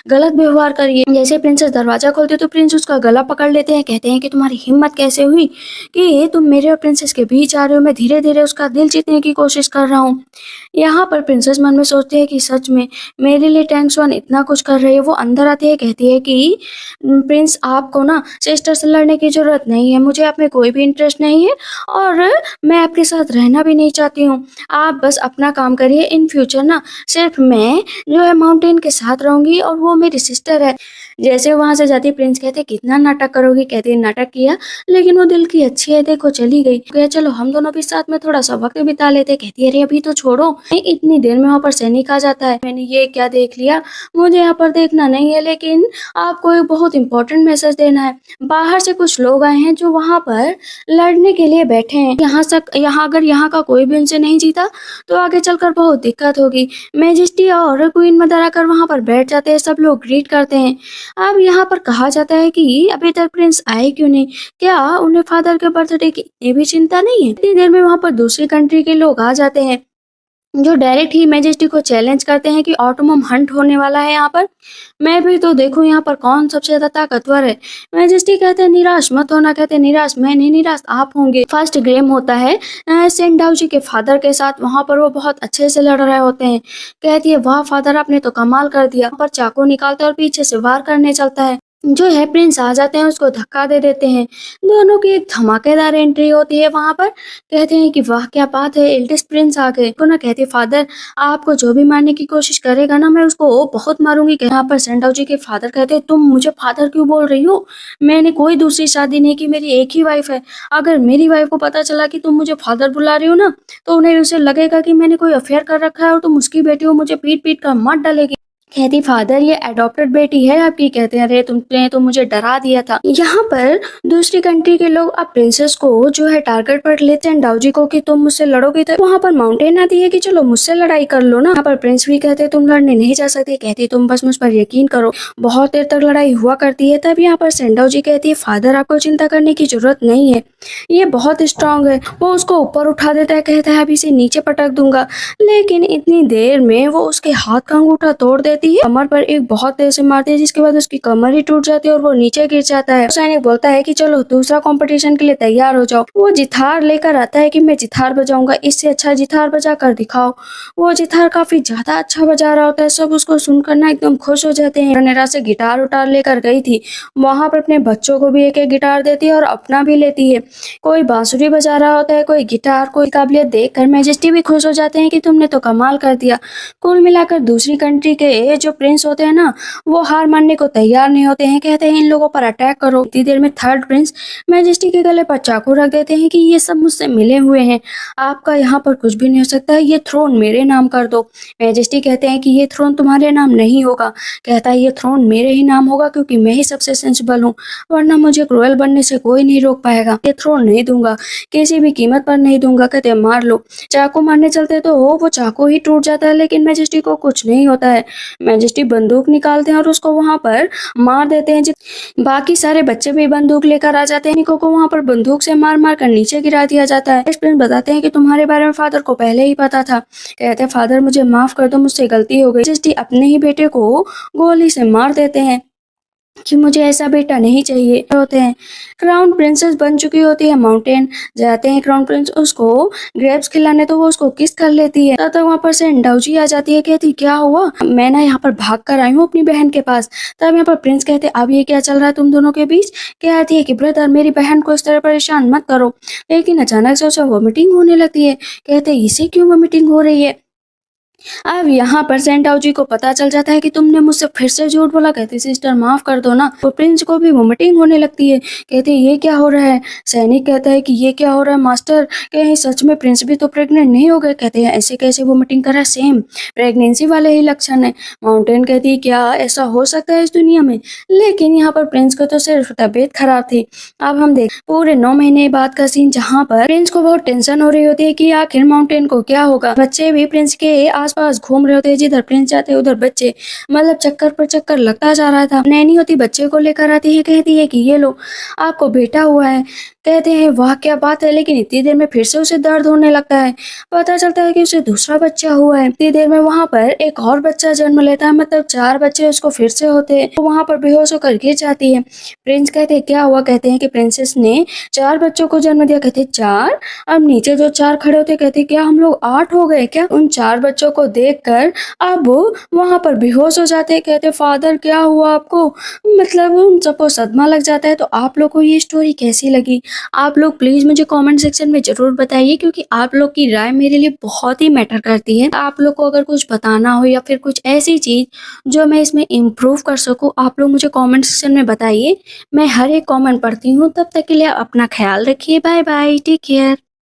गलत व्यवहार करिए। जैसे प्रिंसेस दरवाज़ा खोलती है तो प्रिंस उसका गला पकड़ लेते हैं, कहते हैं कि तुम्हारी हिम्मत कैसे हुई कि तुम मेरे और प्रिंसेस के बीच आ रहे हो। मैं धीरे-धीरे उसका दिल जीतने की कोशिश कर रहा हूँ। यहाँ पर प्रिंसेस मन में सोचती है कि सच में मेरे लिए टैंक स्वान इतना कुछ कर रही है। वो अंदर आती है, कहती है कि प्रिंस आपको ना सिस्टर से लड़ने की ज़रूरत नहीं है, मुझे आप में कोई भी इंटरेस्ट नहीं है और मैं आपके साथ रहना भी नहीं चाहती हूँ। आप बस अपना काम करिए, इन फ्यूचर ना सिर्फ मैं जो है माउंटेन के साथ रहूँगी और वो मेरी सिस्टर है। जैसे वहाँ से जाती प्रिंस कहते कितना नाटक करोगी, कहती नाटक किया लेकिन वो दिल की अच्छी है, देखो चली गई। कहे चलो हम दोनों भी साथ में थोड़ा सा वक्त बिता लेते। कहती अरे अभी तो छोड़ो, इतनी देर में वहाँ पर सैनिक आ जाता है। मैंने ये क्या देख लिया, मुझे यहाँ पर देखना नहीं है, लेकिन आपको एक बहुत इंपॉर्टेंट मैसेज देना है। बाहर से कुछ लोग आए हैं जो वहाँ पर लड़ने के लिए बैठे हैं। यहाँ अगर यहाँ का कोई भी उनसे नहीं जीता तो आगे चलकर बहुत दिक्कत होगी। मैजेस्टी और क्वीन मदर आकर वहाँ पर बैठ जाते हैं, सब लोग ग्रीट करते हैं। अब यहाँ पर कहा जाता है कि अभी तक प्रिंस आए क्यों नहीं, क्या उन्हें फादर के बर्थडे की ये भी चिंता नहीं है। इतनी देर में वहाँ पर दूसरी कंट्री के लोग आ जाते हैं जो डायरेक्ट ही मैजेस्टी को चैलेंज करते हैं कि ऑटोमम हंट होने वाला है यहाँ पर। मैं भी तो देखूं यहाँ पर कौन सबसे ज्यादा ताकतवर है। मैजेस्टी कहते हैं निराश मत होना, कहते निराश मैं नहीं, निराश आप होंगे। फर्स्ट गेम होता है सेंडाउ जी के फादर के साथ, वहाँ पर वो बहुत अच्छे से लड़ रहे होते हैं। कहती है वाह फादर आपने तो कमाल कर दिया। पर चाकू निकालता है और पीछे से वार करने चलता है। जो है प्रिंस आ जाते हैं, उसको धक्का दे देते हैं। दोनों की एक धमाकेदार एंट्री होती है वहां पर। कहते हैं कि वाह क्या बात है, एल्डेस्ट प्रिंस आ गए। तो ना कहते फादर आपको जो भी मारने की कोशिश करेगा ना मैं उसको बहुत मारूंगी। यहाँ पर सेंडाउ जी के फादर कहते हैं तुम मुझे फादर क्यों बोल रही हो, मैंने कोई दूसरी शादी नहीं की, मेरी एक ही वाइफ है। अगर मेरी वाइफ को पता चला कि तुम मुझे फादर बुला रही हो ना तो उन्हें उसे लगेगा कि मैंने कोई अफेयर कर रखा है और तुम उसकी बेटी हो, मुझे पीट पीट कर मार डालेगी। कहती फादर ये अडॉप्टेड बेटी है आपकी। कहते हैं अरे तुमने तो मुझे डरा दिया था। यहाँ पर दूसरी कंट्री के लोग अब प्रिंसेस को जो है टारगेट पर लेते हैं डाउजी को कि तुम मुझसे लड़ोगे। तो वहाँ पर माउंटेन आती है कि चलो मुझसे लड़ाई कर लो ना। यहाँ पर प्रिंस भी कहते तुम लड़ने नहीं जा सकते, कहती तुम बस मुझ पर यकीन करो। बहुत देर तक लड़ाई हुआ करती है। तब यहाँ पर सेंडाउ जी कहती है फादर आपको चिंता करने की जरूरत नहीं है, ये बहुत स्ट्रांग है। वो उसको ऊपर उठा देता है, कहता है अभी इसे नीचे पटक दूंगा। लेकिन इतनी देर में वो उसके हाथ का अंगूठा तोड़ देती है, कमर पर एक बहुत तेज से मारती है जिसके बाद उसकी कमर ही टूट जाती है और वो नीचे गिर जाता है। सैनिक बोलता है कि चलो दूसरा कंपटीशन के लिए तैयार हो जाओ। वो जितार लेकर आता है कि मैं जितार बजाऊंगा, इससे अच्छा जितार बजा कर दिखाओ। वो जितार काफी ज्यादा अच्छा बजा रहा होता है। सब उसको सुनकर ना एकदम खुश हो जाते हैं। नेरा से गिटार उतार लेकर गई थी, वहां पर अपने बच्चों को भी एक एक गिटार देती है और अपना भी लेती है। कोई बांसुरी बजा रहा होता है, कोई गिटार। कोई काबिलियत देखकर मैजेस्टी भी खुश हो जाते हैं कि तुमने तो कमाल कर दिया। कुल मिलाकर दूसरी कंट्री के जो प्रिंस होते हैं ना वो हार मानने को तैयार नहीं होते हैं। कहते हैं इन लोगों पर अटैक करो। इतनी देर में थर्ड प्रिंस मैजेस्टी के गले पर चाकू रख देते हैं कि ये सब मुझसे मिले हुए हैं, आपका यहाँ पर कुछ भी नहीं हो सकता, ये थ्रोन मेरे नाम कर दो। मैजेस्टी कहते हैं कि ये थ्रोन तुम्हारे नाम नहीं होगा। कहता है ये थ्रोन मेरे ही नाम होगा क्योंकि मैं ही सबसे सेंसिबल हूँ, वरना मुझे क्रूएल बनने से कोई नहीं रोक पाएगा। ये थ्रोन नहीं दूंगा, किसी भी कीमत पर नहीं दूंगा। कहते मार लो। चाकू मारने चलते तो वो चाकू ही टूट जाता है, लेकिन मैजेस्टी को कुछ नहीं होता है। मैजेस्टी बंदूक निकालते हैं और उसको वहां पर मार देते हैं। बाकी सारे बच्चे भी बंदूक लेकर आ जाते हैं। निको को वहां पर बंदूक से मार मार कर नीचे गिरा दिया जाता है। प्रिंस बताते हैं कि तुम्हारे बारे में फादर को पहले ही पता था। कहते हैं फादर मुझे माफ कर दो, मुझसे गलती हो गई। मैजेस्टी अपने ही बेटे को गोली से मार देते हैं कि मुझे ऐसा बेटा नहीं चाहिए। होते हैं क्राउन प्रिंसेस बन चुकी होती है माउंटेन। जाते हैं क्राउन प्रिंस उसको ग्रेप्स खिलाने तो वो उसको किस कर लेती है। तब तक वहाँ पर से डाउजी आ जाती है, कहती क्या हुआ, मैं ना यहाँ पर भाग कर आई हूँ अपनी बहन के पास। तब यहाँ पर प्रिंस कहते अब ये क्या चल रहा है तुम दोनों के बीच। कहती है कि ब्रदर मेरी बहन को इस तरह परेशान मत करो। लेकिन अचानक से उसे वोमिटिंग होने लगती है। कहते इसे क्यों वोमिटिंग हो रही है। अब यहाँ पर सेंटाऊ जी को पता चल जाता है कि तुमने मुझसे फिर से झूठ बोला। कहती सिस्टर माफ कर दो ना। तो प्रिंस को भी वोमिटिंग होने लगती है। कहते ये क्या हो रहा है। सैनिक कहता है कि ये क्या हो रहा है मास्टर, कहीं सच में प्रिंस भी तो प्रेग्नेंट नहीं हो गए। कहते हैं ऐसे कैसे वोमिटिंग कर रहा है, सेम प्रेगनेंसी वाले ही लक्षण है। माउंटेन कहती है क्या ऐसा हो सकता है इस दुनिया में। लेकिन यहाँ पर प्रिंस को तो सिर्फ तबीयत खराब थी। अब हम देख पूरे 9 महीने बाद का सीन जहाँ पर प्रिंस को बहुत टेंशन हो रही होती है कि आखिर माउंटेन को क्या होगा। बच्चे भी प्रिंस के आसपास घूम रहे होते हैं, जिधर प्रिंस जाते हैं उधर बच्चे मतलब चक्कर पर चक्कर लगता जा रहा था। नैनी होती बच्चे को लेकर आती है, कहती है कि ये लो आपको बेटा हुआ है। कहते हैं वाह क्या बात है, लेकिन इतनी देर में फिर से उसे दर्द होने लगता है। पता चलता है कि उसे दूसरा बच्चा हुआ है। इतनी देर में वहाँ पर एक और बच्चा जन्म लेता है, मतलब 4 बच्चे उसको फिर से होते हैं। वो वहाँ पर बेहोश होकर गिर जाती है। प्रिंस कहते हैं क्या हुआ, कहते हैं कि प्रिंसेस ने 4 बच्चों को जन्म दिया। कहते 4? अब नीचे जो 4 खड़े होते कहते क्या हम लोग 8 हो गए क्या? उन 4 बच्चों को देखकर अब वो वहाँ पर बेहोश हो जाते हैं। कहते फादर क्या हुआ आपको? मतलब उन सबको सदमा लग जाता है। तो आप लोग को ये स्टोरी कैसी लगी? आप लोग प्लीज़ मुझे कमेंट सेक्शन में ज़रूर बताइए, क्योंकि आप लोग की राय मेरे लिए बहुत ही मैटर करती है। आप लोग को अगर कुछ बताना हो या फिर कुछ ऐसी चीज़ जो मैं इसमें इम्प्रूव कर सकूँ, आप लोग मुझे कमेंट सेक्शन में बताइए। मैं हर एक कमेंट पढ़ती हूँ। तब तक के लिए अपना ख्याल रखिए। Bye bye, take care.